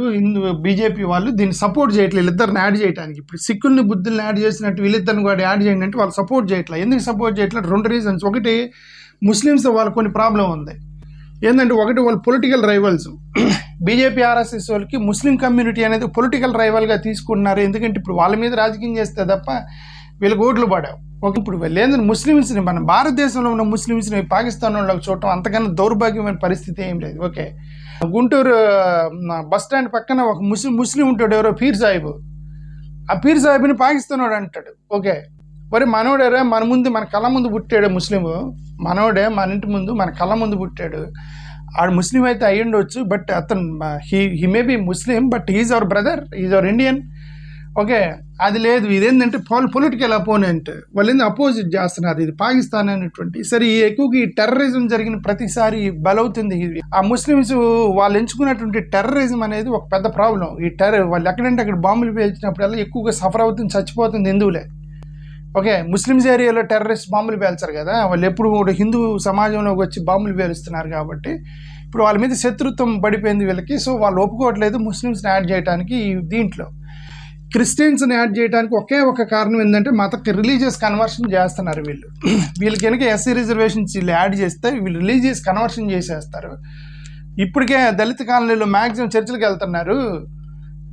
S1: బీజేపీ వాళ్ళు దీన్ని సపోర్ట్ చేయట్లేదు, వీళ్ళిద్దరిని యాడ్ చేయడానికి. ఇప్పుడు సిక్కుల్ని, బుద్ధుల్ని యాడ్ చేసినట్టు వీళ్ళిద్దరిని కూడా యాడ్ చేయండి అంటే వాళ్ళు సపోర్ట్ చేయట్లేదు. ఎందుకు సపోర్ట్ చేయట్లేదు? 2 reasons. ఒకటి, ముస్లిమ్స్ వాళ్ళకి కొన్ని ప్రాబ్లం ఉంది. ఏంటంటే ఒకటి, వాళ్ళు పొలిటికల్ రైవల్స్. బీజేపీ, ఆర్ఎస్ఎస్ వాళ్ళకి ముస్లిం కమ్యూనిటీ అనేది పొలిటికల్ రైవల్గా తీసుకుంటున్నారు. ఎందుకంటే ఇప్పుడు వాళ్ళ మీద రాజకీయం చేస్తే తప్ప వీళ్ళకి ఓట్లు పడావు. ఇప్పుడు ఏంటంటే ముస్లిమ్స్ని, మన భారతదేశంలో ఉన్న ముస్లిమ్స్ని పాకిస్తాన్ వాళ్ళకి చూడటం అంతకన్నా దౌర్భాగ్యమైన పరిస్థితి ఏం లేదు. ఓకే, గుంటూరు బస్ స్టాండ్ పక్కన ఒక ముస్లిం ఉంటాడు, ఎవరో పీర్ సాహిబ్. ఆ పీర్ సాహిబ్ని పాకిస్తాన్ వాడు అంటాడు. ఓకే, మరి మనోడేరా మన కళ్ళ ముందు పుట్టాడు ముస్లిము, మనోడే మన ఇంటి ముందు మన కళ్ళ ముందు పుట్టాడు, ఆడు ముస్లిం అయితే అయ్యి ఉండొచ్చు, బట్ అతను he may be Muslim, but is our brother, is our Indian. Okay, అది లేదు. ఇదేంటంటే పొలిటికల్ అపోనెంట్, వాళ్ళు అపోజిట్ చేస్తున్నారు. ఇది పాకిస్తాన్ అనేటువంటి. సరే, ఎక్కువగా ఈ టెర్రరిజం జరిగిన ప్రతిసారి బలవుతుంది. ఆ ముస్లిమ్స్ వాళ్ళు ఎంచుకున్నటువంటి టెర్రరిజం అనేది ఒక పెద్ద ప్రాబ్లం. ఈ వాళ్ళు ఎక్కడంటే అక్కడ బాంబులు పేల్చినప్పుడల్లా ఎక్కువగా సఫర్ అవుతుంది, చచ్చిపోతుంది హిందువులే. ఓకే, ముస్లిమ్స్ ఏరియాలో టెర్రరిస్ట్ బాంబులు పేల్చారు కదా, వాళ్ళు ఎప్పుడు కూడా హిందూ సమాజంలోకి వచ్చి బాంబులు పేలుస్తున్నారు. కాబట్టి ఇప్పుడు వాళ్ళ మీద శత్రుత్వం పడిపోయింది వీళ్ళకి. సో వాళ్ళు ఒప్పుకోవట్లేదు ముస్లిమ్స్ని యాడ్ చేయడానికి. దీంట్లో క్రిస్టియన్స్ని యాడ్ చేయడానికి ఒకే ఒక కారణం ఏంటంటే రిలీజియస్ కన్వర్షన్ చేస్తున్నారు వీళ్ళు. వీళ్ళకి కనుక ఎస్సీ రిజర్వేషన్స్ వీళ్ళు యాడ్ చేస్తే వీళ్ళు రిలీజియస్ కన్వర్షన్ చేసేస్తారు. ఇప్పటికే దళిత కాలనీలో మ్యాక్సిమం చర్చిలకు వెళ్తున్నారు,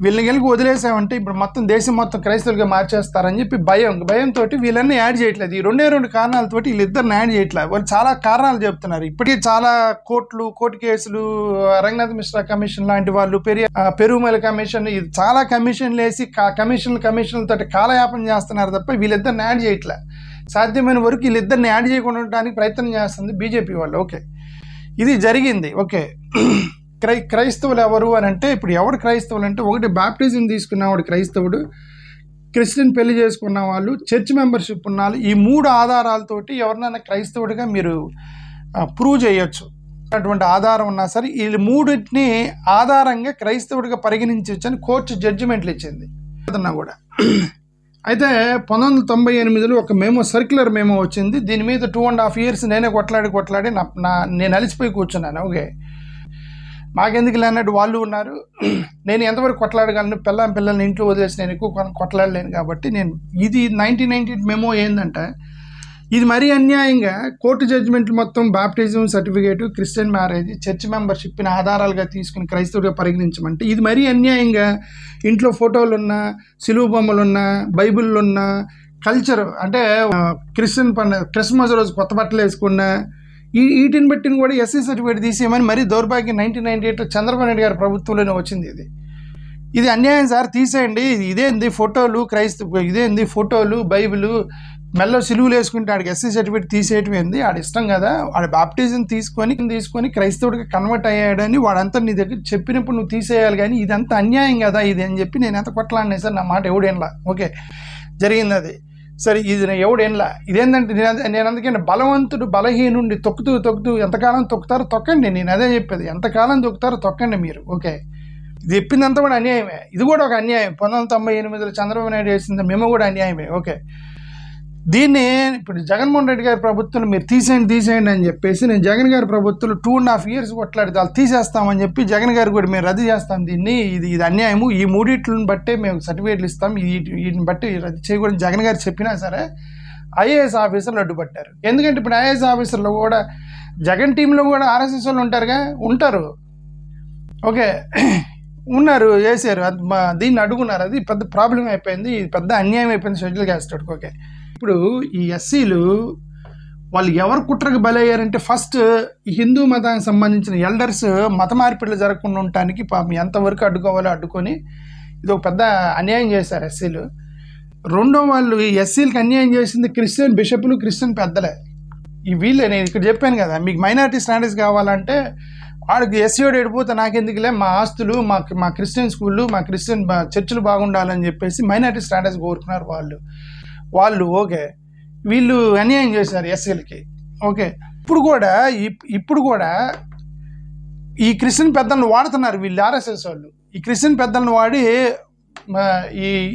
S1: వీళ్ళకి వదిలేసామంటే ఇప్పుడు మొత్తం దేశం మొత్తం క్రైస్తవులుగా మార్చేస్తారని చెప్పి భయంతో వీళ్ళన్నీ యాడ్ చేయట్లేదు. ఈ రెండు కారణాలతోటి వీళ్ళిద్దరిని యాడ్ చేయట్లేదు. వాళ్ళు చాలా కారణాలు చెప్తున్నారు. ఇప్పటికీ చాలా కోర్టు కేసులు, రంగనాథ్ మిశ్రా కమిషన్ లాంటి వాళ్ళు, పెరుమల కమిషన్, ఇది చాలా కమిషన్లు వేసి కమిషన్లతోటి కాలయాపన చేస్తున్నారు తప్ప వీళ్ళిద్దరిని యాడ్ చేయట్లేదు. సాధ్యమైన వరకు వీళ్ళిద్దరిని యాడ్ చేయకుండా ఉండడానికి ప్రయత్నం చేస్తుంది బీజేపీ వాళ్ళు. ఓకే, ఇది జరిగింది. ఓకే, క్రైస్తవులు ఎవరు అని అంటే, ఇప్పుడు ఎవరు క్రైస్తవులు అంటే, ఒకటి బాప్టిజం తీసుకున్నవాడు క్రైస్తవుడు, క్రిస్టియన్ పెళ్లి చేసుకున్న వాళ్ళు, చర్చ్ మెంబర్షిప్ ఉన్న వాళ్ళు. ఈ 3 ఆధారాలతోటి ఎవరినైనా క్రైస్తవుడిగా మీరు ప్రూవ్ చేయొచ్చు. అటువంటి ఆధారం ఉన్నా సరే ఈ 3టిని ఆధారంగా క్రైస్తవుడిగా పరిగణించవచ్చు అని కోర్టు జడ్జిమెంట్లు ఇచ్చింది అదన్నా కూడా. అయితే 1998లో ఒక సర్క్యులర్ మెమో వచ్చింది. దీని మీద 2.5 years నేనే కొట్లాడి నేను అలిసిపోయి కూర్చున్నాను. ఓకే, మాకెందుకు లేనట్టు వాళ్ళు ఉన్నారు. నేను ఎంతవరకు కొట్లాడగలను, పిల్లల్ని ఇంట్లో వదిలేసి నేను ఎక్కువ కొట్లాడలేను కాబట్టి ఇది 1998 మెమో ఏంటంటే, ఇది మరీ అన్యాయంగా కోర్టు జడ్జిమెంట్లు మొత్తం baptism certificate, Christian marriage, church మెంబర్షిప్ని ఆధారాలుగా తీసుకుని క్రైస్తవుడిగా పరిగణించమంటే, ఇది మరీ అన్యాయంగా ఇంట్లో ఫోటోలు ఉన్న, సిలువ బొమ్మలు ఉన్న, బైబిళ్ళు ఉన్న, కల్చర్ అంటే క్రిస్టియన్ పండుగ క్రిస్మస్ రోజు కొత్త బట్టలు వేసుకున్న, వీటిని బట్టిని కూడా ఎస్సీ సర్టిఫికేట్ తీసేయమని మరీ దౌర్భాగ్యం 1998లో చంద్రబాబు నాయుడు గారి ప్రభుత్వంలోనే వచ్చింది. ఇది అన్యాయం సార్, తీసేయండి. ఇదేంది ఫోటోలు, ఇదేంది ఫోటోలు, బైబిల్, మెల్లో సిలువులు వేసుకుంటే ఆడికి ఎస్సీ సర్టిఫికేట్ తీసేయటం ఏంది? ఆడి ఇష్టం కదా. ఆడి బాప్టిజం తీసుకొని క్రైస్తవుడికి కన్వర్ట్ అయ్యాడని వాడంతా నీ దగ్గర చెప్పినప్పుడు నువ్వు తీసేయాలి. కానీ ఇదంతా అన్యాయం కదా ఇది అని చెప్పి నేను ఎంత కొట్లాడినా సార్, నా మాట ఎవడేనలా. ఓకే, జరిగింది అది. సరే, ఇది ఎవడేనలా. ఇదేంటంటే నేను అందుకని బలవంతుడు బలహీనుండి తొక్కుతూ ఎంతకాలం తొక్కుతారో తొక్కండి. నేను అదే చెప్పేది, ఎంతకాలం తొక్కుతారో తొక్కండి మీరు. ఓకే, ఇది చెప్పిందంతా కూడా అన్యాయమే. ఇది కూడా ఒక అన్యాయం. 1998లో చంద్రబాబు నాయుడు చేసింది మేము కూడా అన్యాయమే. ఓకే, దీన్ని ఇప్పుడు జగన్మోహన్ రెడ్డి గారి ప్రభుత్వం మీరు తీసేయండి అని చెప్పేసి, నేను జగన్ గారి ప్రభుత్వంలో 2.5 years కొట్లాడి వాళ్ళు తీసేస్తామని చెప్పి జగన్ గారు కూడా మేము రద్దు చేస్తాం దీన్ని, ఇది అన్యాయము, ఈ 3 బట్టే మేము సర్టిఫికేట్లు ఇస్తాం, వీటిని బట్టి రద్దు చేయకూడదు జగన్ గారు చెప్పినా సరే ఐఏఎస్ ఆఫీసర్లు అడ్డుపట్టారు. ఎందుకంటే ఇప్పుడు ఐఏఎస్ ఆఫీసర్లు కూడా జగన్ టీంలో కూడా ఆర్ఎస్ఎస్ వాళ్ళు ఉంటారు. ఓకే, ఉన్నారు, వేసారు, దీన్ని అడుగున్నారు. అది పెద్ద ప్రాబ్లం అయిపోయింది, పెద్ద అన్యాయం అయిపోయింది షెడ్యూల్ క్యాస్ట్. ఓకే, ఇప్పుడు ఈ ఎస్సీలు వాళ్ళు ఎవరు కుట్రకు బలయ్యారంటే, ఫస్ట్ ఈ హిందూ మతానికి సంబంధించిన ఎల్డర్స్ మత మార్పిడులు జరగకుండా ఉండటానికి పాపం ఎంతవరకు అడ్డుకోవాలో అడ్డుకొని ఇది ఒక పెద్ద అన్యాయం చేశారు ఎస్సీలు. రెండో వాళ్ళు ఈ ఎస్సీలకు అన్యాయం చేసింది క్రిస్టియన్ బిషప్లు, క్రిస్టియన్ పెద్దలే. ఈ వీళ్ళే నేను ఇక్కడ చెప్పాను కదా, మీకు మైనారిటీ స్టాండర్డ్స్ కావాలంటే వాడికి ఎస్సీఓడు ఎడిపోతే నాకెందుకులే, మా ఆస్తులు, మా క్రిస్టియన్ స్కూళ్ళు, మా క్రిస్టియన్ చర్చిలు బాగుండాలని చెప్పేసి మైనారిటీ స్టాండర్డ్స్ కోరుకున్నారు వాళ్ళు. ఓకే, వీళ్ళు అన్యాయం చేశారు ఎస్సీలకి. ఓకే, ఇప్పుడు కూడా ఈ క్రిస్టియన్ పెద్దలను వాడుతున్నారు వీళ్ళు ఆర్ఎస్ఎస్ వాళ్ళు. ఈ క్రిస్టియన్ పెద్దలను వాడి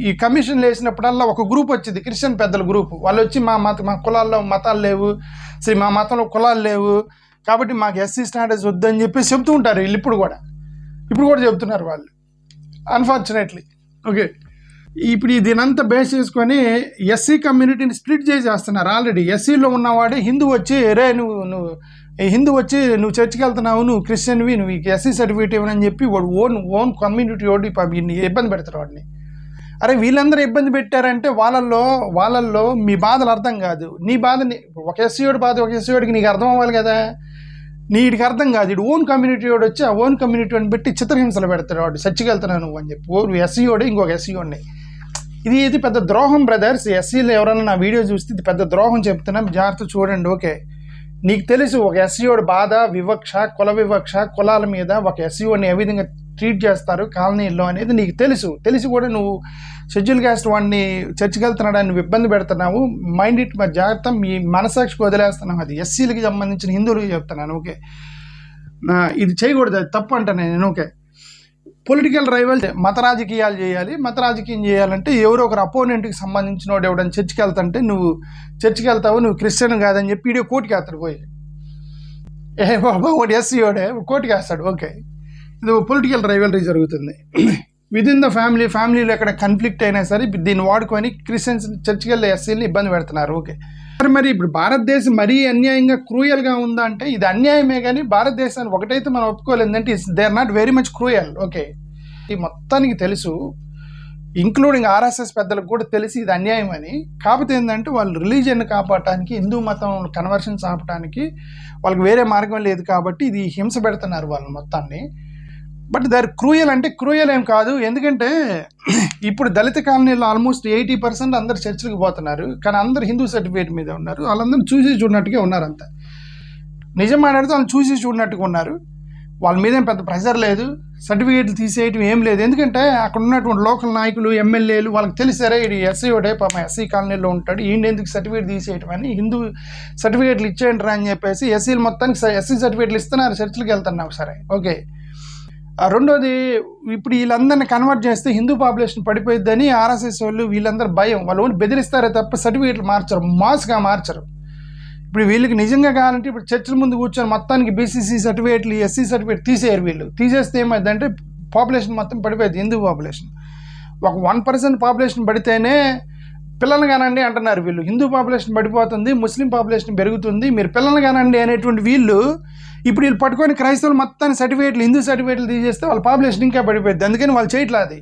S1: ఈ కమిషన్లు వేసినప్పుడల్లా ఒక గ్రూప్ వచ్చింది, క్రిస్టియన్ పెద్దల గ్రూప్. వాళ్ళు వచ్చి మా కులాల్లో మతాలు లేవు, మా మతంలో కులాలు లేవు కాబట్టి మాకు ఎస్సీ స్టాండర్డ్స్ వద్దని చెప్పి చెప్తూ ఉంటారు వీళ్ళు. ఇప్పుడు కూడా చెప్తున్నారు వాళ్ళు, అన్ఫార్చునేట్లీ. ఓకే, ఇప్పుడు దీనంతా బేస్ చేసుకొని ఎస్సీ కమ్యూనిటీని స్ప్లిట్ చేసేస్తున్నారు. ఆల్రెడీ ఎస్సీలో ఉన్నవాడే హిందూ వచ్చి నువ్వు చర్చికి వెళ్తున్నావు, నువ్వు క్రిస్టియన్వి, నువ్వు ఎస్సీ సర్టిఫికేట్ ఇవ్వనని చెప్పి వాడు ఓన్ కమ్యూనిటీ వాడు ఇబ్బంది పెడతారు వాడిని. అరే వీళ్ళందరూ ఇబ్బంది పెట్టారంటే వాళ్ళల్లో మీ బాధలు అర్థం కాదు. నీ బాధని ఒక ఎస్సీయోడి బాధ ఒక ఎస్సీయోడికి నీకు అర్థం అవ్వాలి కదా, నీటికి అర్థం కాదు. ఇటు ఓన్ కమ్యూనిటీ వాడు వచ్చి ఆ ఓన్ కమ్యూనిటీని పెట్టి చిత్రహింసలు పెడతాడు వాడు, చర్చికి వెళ్తున్నావు నువ్వు అని చెప్పి. ఓ ఎస్సీయోడు ఇంకొక ఎస్సీయోడిని. ఇది పెద్ద ద్రోహం బ్రదర్స్. ఎస్సీలు ఎవరైనా నా వీడియో చూస్తే ఇది పెద్ద ద్రోహం చెప్తున్నాం, జాగ్రత్త చూడండి. ఓకే, నీకు తెలుసు ఒక ఎస్సీఓడి బాధ, కుల వివక్ష, కులాల మీద ఒక ఎస్సీఓని ఏ విధంగా ట్రీట్ చేస్తారు కాలనీల్లో అనేది నీకు తెలిసి కూడా నువ్వు షెడ్యూల్ క్యాస్ట్ వాడిని చర్చికి వెళ్తున్నాడని నువ్వు ఇబ్బంది పెడుతున్నావు. మైండ్ ఇట్ మరి జాగ్రత్త, మీ మనసాక్షికి వదిలేస్తున్నావు. అది ఎస్సీలకి సంబంధించిన హిందువులకి చెప్తున్నాను. ఓకే, ఇది చేయకూడదు, అది తప్పు అంటాను నేను. ఓకే, పొలిటికల్ రైవల్ మత రాజకీయాలు చేయాలి. మత రాజకీయం చేయాలంటే ఎవరో ఒకరు అపోనెంట్కి సంబంధించిన వాడు ఎవడని చర్చికి వెళ్తుంటే నువ్వు చర్చికి వెళ్తావు, నువ్వు క్రిస్టియన్ కాదని చెప్పి వీడియో కోర్టుకి వేస్తాడు పోయి. బాబా వాడు ఎస్సీ వాడే కోర్టుకి వేస్తాడు. ఓకే, ఇది పొలిటికల్ రైవలరీ జరుగుతుంది విదిన్ ద ఫ్యామిలీలో ఎక్కడ కన్ఫ్లిక్ట్ అయినా సరే దీన్ని వాడుకొని క్రిస్టియన్స్ చర్చికి వెళ్ళే ఎస్సీని ఇబ్బంది పెడుతున్నారు. ఓకే, మరి ఇప్పుడు భారతదేశం మరీ అన్యాయంగా క్రూయల్గా ఉందా అంటే ఇది అన్యాయమే, కానీ భారతదేశాన్ని ఒకటైతే మనం ఒప్పుకోలేదు అంటే they are not very much cruel. Okay, ఈ మొత్తానికి తెలుసు, ఇంక్లూడింగ్ ఆర్ఎస్ఎస్ పెద్దలకు కూడా తెలిసి ఇది అన్యాయం అని. కాకపోతే ఏంటంటే వాళ్ళు రిలీజియన్ కాపాడటానికి, హిందూ మతం కన్వర్షన్స్ ఆపడానికి వాళ్ళకి వేరే మార్గం లేదు కాబట్టి ఇది హింస పెడుతున్నారు వాళ్ళు మొత్తాన్ని. బట్ దాని క్రూయల్ అంటే క్రూయల్ ఏం కాదు, ఎందుకంటే ఇప్పుడు దళిత కాలనీలో ఆల్మోస్ట్ 80% అందరు చర్చిలకు పోతున్నారు, కానీ అందరు హిందూ సర్టిఫికేట్ మీద ఉన్నారు. వాళ్ళందరూ చూసి చూడనట్టుగా ఉన్నారు. అంతా నిజం మాట్లాడితే వాళ్ళు చూసి చూడనట్టుగా ఉన్నారు. వాళ్ళ మీద ఏం పెద్ద ప్రెషర్ లేదు, సర్టిఫికేట్లు తీసేయటం ఏం లేదు. ఎందుకంటే అక్కడ ఉన్నటువంటి లోకల్ నాయకులు, ఎమ్మెల్యేలు వాళ్ళకి తెలిసారా ఇది ఎస్సీ ఒకటే పాపం ఎస్సీ కాలనీలో ఉంటాడు, ఈయన ఎందుకు సర్టిఫికేట్ తీసేయటం అని, హిందూ సర్టిఫికేట్లు ఇచ్చేయండి అని చెప్పేసి ఎస్సీలు మొత్తానికి ఎస్సీ సర్టిఫికేట్లు ఇస్తున్నారు, చర్చిలకు వెళ్తున్నావు సరే ఓకే. రెండోది, ఇప్పుడు వీళ్ళందరినీ కన్వర్ట్ చేస్తే హిందూ పాపులేషన్ పడిపోయిద్దని ఆర్ఎస్ఎస్ వాళ్ళు వీళ్ళందరూ భయం, వాళ్ళు ఓన్లీ బెదిరిస్తారే తప్ప సర్టిఫికేట్లు మార్చరు, మాస్గా మార్చరు. ఇప్పుడు వీళ్ళకి నిజంగా కావాలంటే ఇప్పుడు చర్చల ముందు కూర్చొని మొత్తానికి బీసీసీ సర్టిఫికేట్లు, ఎస్సీ సర్టిఫికేట్ తీసేయరు. వీళ్ళు తీసేస్తే ఏమైందంటే పాపులేషన్ మొత్తం పడిపోయింది, హిందూ పాపులేషన్. ఒక 1% పాపులేషన్ పడితేనే పిల్లలు కానండి అంటున్నారు వీళ్ళు. హిందూ పాపులేషన్ పడిపోతుంది, ముస్లిం పాపులేషన్ పెరుగుతుంది, మీరు పిల్లలు కానండి అనేటువంటి వీళ్ళు ఇప్పుడు వీళ్ళు పట్టుకొని క్రైస్తవులు మొత్తాన్ని సర్టిఫికేట్లు, హిందూ సర్టిఫికేట్లు తీసేస్తే వాళ్ళ పాపులేషన్ ఇంకా పడిపోయింది. అందుకని వాళ్ళు చేయట్లా, అది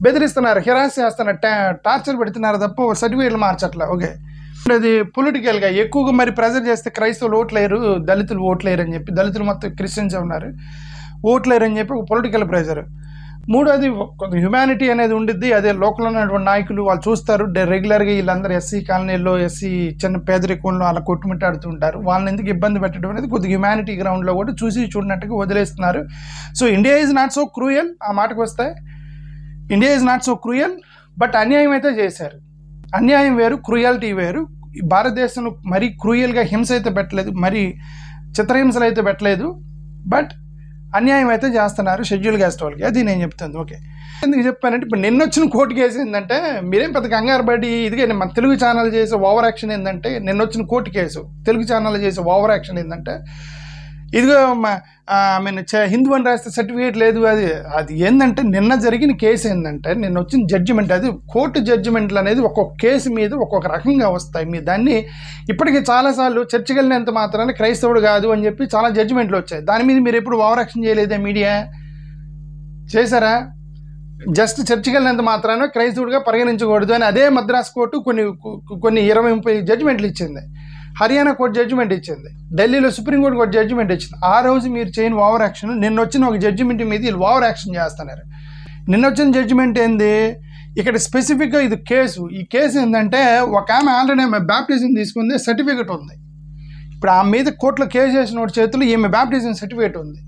S1: బెదిరిస్తున్నారు, హిరాస్ చేస్తున్నారు, టార్చర్ పెడుతున్నారు తప్ప సర్టిఫికేట్లు మార్చట్లా. ఓకే, అది పొలిటికల్గా ఎక్కువగా మరి ప్రెజర్ చేస్తే క్రైస్తవులు ఓట్లేరు, దళితులు ఓట్లేరు అని చెప్పి, దళితులు మొత్తం క్రిస్టియన్స్ ఉన్నారు ఓట్లేరు అని చెప్పి ఒక పొలిటికల్ ప్రెజర్. మూడోది, కొంత హ్యుమానిటీ అనేది ఉండిద్ది, అదే లోకల్ ఉన్నటువంటి నాయకులు వాళ్ళు చూస్తారు రెగ్యులర్గా వీళ్ళందరూ ఎస్సీ కాలనీలో, ఎస్సీ చిన్న పేదరికంలో అలా కొట్టుమిట్టాడుతూ ఉంటారు, వాళ్ళని ఎందుకు ఇబ్బంది పెట్టడం అనేది కొద్దిగా హ్యుమానిటీ గ్రౌండ్లో కూడా చూసి చూడనట్టుగా వదిలేస్తున్నారు. So India is not so cruel, ఆ మాటకు వస్తే India is not so cruel, but అన్యాయం అయితే చేశారు. అన్యాయం వేరు, క్రూయల్టీ వేరు. భారతదేశంలో మరీ క్రూయల్గా హింస అయితే పెట్టలేదు, మరి చిత్రహింసలు అయితే పెట్టలేదు, బట్ అన్యాయం అయితే చేస్తున్నారు షెడ్యూల్ క్యాస్ట్ వాళ్ళకి, అది నేను చెప్తాను. ఓకే, ఎందుకు చెప్పానంటే ఇప్పుడు నిన్న వచ్చిన కోర్టు కేసు ఏంటంటే, మీరేం పెద్ద కంగారు పడి ఇదిగే మన తెలుగు ఛానల్ చేసే ఓవర్ యాక్షన్ ఏంటంటే, నిన్న వచ్చిన కోర్టు కేసు తెలుగు ఛానల్ చేసే ఓవర్ యాక్షన్ ఏంటంటే, ఇదిగో హిందూ అని రాస్తే సర్టిఫికేట్ లేదు, అది ఏంటంటే నిన్న జరిగిన కేసు ఏంటంటే, నిన్న వచ్చిన జడ్జిమెంట్, అది కోర్టు జడ్జిమెంట్లు అనేది ఒక్కొక్క కేసు మీద ఒక్కొక్క రకంగా వస్తాయి. మీరు దాన్ని ఇప్పటికీ చాలాసార్లు చర్చకి వెళ్ళినంత మాత్రాన్ని క్రైస్తవుడు కాదు అని చెప్పి చాలా జడ్జిమెంట్లు వచ్చాయి. దాని మీద మీరు ఎప్పుడు ఓవర్ యాక్షన్ చేయలేదా? మీడియా చేశారా? జస్ట్ చర్చకి వెళ్ళినంత మాత్రాన క్రైస్తవుడిగా పరిగణించకూడదు అని అదే మద్రాస్ కోర్టు కొన్ని 20-30 జడ్జిమెంట్లు ఇచ్చింది, హర్యానా కోర్టు జడ్జిమెంట్ ఇచ్చింది, ఢిల్లీలో సుప్రీంకోర్టు కోర్టు జడ్జిమెంట్ ఇచ్చింది. ఆ రోజు మీరు చేయని ఓవర్ యాక్షన్ నిన్న వచ్చిన ఒక జడ్జిమెంట్ మీద వీళ్ళు ఓవర్ యాక్షన్ చేస్తున్నారు. నిన్న వచ్చిన జడ్జిమెంట్ ఏంది, ఇక్కడ స్పెసిఫిక్గా ఇది కేసు, ఈ కేసు ఏంటంటే ఒక ఆమె ఆల్రెడీ ఆమె బ్యాప్టిజం తీసుకుంది, సర్టిఫికేట్ ఉంది. ఇప్పుడు ఆమె మీద కోర్టులో కేసు చేసిన వాడి చేతులు ఈమె బ్యాప్టిజం సర్టిఫికేట్ ఉంది,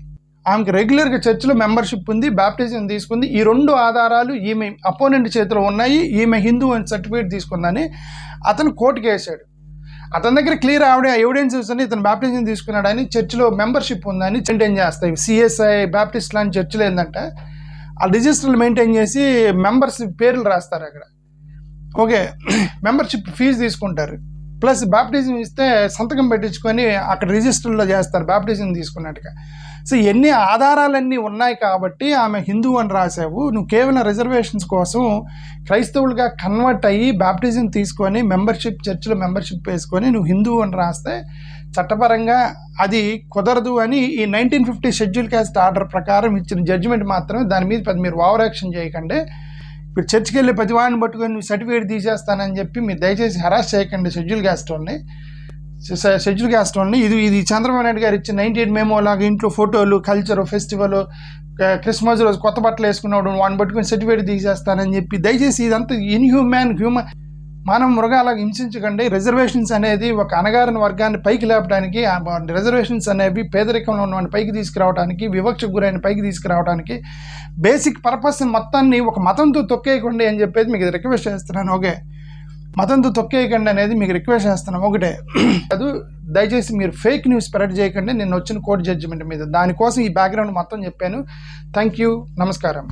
S1: ఆమెకి రెగ్యులర్గా చర్చిలో మెంబర్షిప్ ఉంది, బ్యాప్టిజం తీసుకుంది. ఈ 2 ఆధారాలు ఈమె అపోనెంట్ చేతిలో ఉన్నాయి, ఈమె హిందూ అని సర్టిఫికేట్ తీసుకుందని అతను కోర్టుకి వేసాడు. అతని దగ్గర క్లియర్ ఎవిడెన్సెస్ అని ఇతను బ్యాప్టిజం తీసుకున్నాడని, చర్చిలో మెంబర్షిప్ ఉందని మెయింటైన్ చేస్తాయి. సిఎస్ఐ బ్యాప్టిస్ట్ లాంటి చర్చిలు ఏంటంటే ఆ రిజిస్టర్లు మెయింటైన్ చేసి మెంబర్స్ పేర్లు రాస్తారు అక్కడ. ఓకే, మెంబర్షిప్ ఫీజు తీసుకుంటారు, ప్లస్ బ్యాప్టిజం ఇస్తే సంతకం పెట్టించుకొని అక్కడ రిజిస్టర్లో చేస్తారు బ్యాప్టిజం తీసుకున్నట్టుగా. సో ఎన్ని ఆధారాలన్నీ ఉన్నాయి కాబట్టి ఆమె హిందూ అని రాసావు, నువ్వు కేవలం రిజర్వేషన్స్ కోసం క్రైస్తవులుగా కన్వర్ట్ అయ్యి బ్యాప్టిజం తీసుకొని మెంబర్షిప్, చర్చిలో మెంబర్షిప్ వేసుకొని నువ్వు హిందూ అని రాస్తే చట్టపరంగా అది కుదరదు అని ఈ 1950 షెడ్యూల్ క్యాస్ట్ ఆర్డర్ ప్రకారం ఇచ్చిన జడ్జిమెంట్ మాత్రమే. దాని మీద పెద్ద మీరు ఓవర్ యాక్షన్ చేయకండి. ఇప్పుడు చర్చికి వెళ్ళి ప్రతి వాడిని పట్టుకొని నువ్వు సర్టిఫికేట్ తీసేస్తానని చెప్పి మీరు దయచేసి హరాస్ చేయకండి షెడ్యూల్ క్యాస్ట్ వాళ్ళని. ఇది చంద్రబాబు నాయుడు గారు ఇచ్చిన 98 మెమో లాగా ఇంట్లో ఫోటోలు, కల్చరు, ఫెస్టివల్, క్రిస్మస్ రోజు కొత్త బట్టలు వేసుకున్నాడు వాడిని పట్టుకొని సర్టిఫికేట్ తీసేస్తానని చెప్పి దయచేసి ఇదంతా హ్యూమన్ మనం మృగాలకు హింసించకండి. రిజర్వేషన్స్ అనేది ఒక అణగారిన వర్గాన్ని పైకి లేపడానికి, రిజర్వేషన్స్ అనేవి పేదరికంలో ఉన్న పైకి తీసుకురావడానికి, వివక్షకు గురైన పైకి తీసుకురావడానికి, బేసిక్ పర్పస్ మొత్తాన్ని ఒక మతంతో తొక్కేయకండి అని చెప్పేది మీకు రిక్వెస్ట్ చేస్తున్నాను. ఓకే, మతంతో తొక్కేయకండి అనేది మీకు రిక్వెస్ట్ చేస్తున్నాం. ఒకటే అది దయచేసి మీరు ఫేక్ న్యూస్ స్ప్రెడ్ చేయకండి నిన్న వచ్చిన కోర్టు జడ్జిమెంట్ మీద. దానికోసం ఈ బ్యాక్గ్రౌండ్ మొత్తం చెప్పాను. థ్యాంక్ యూ, నమస్కారం.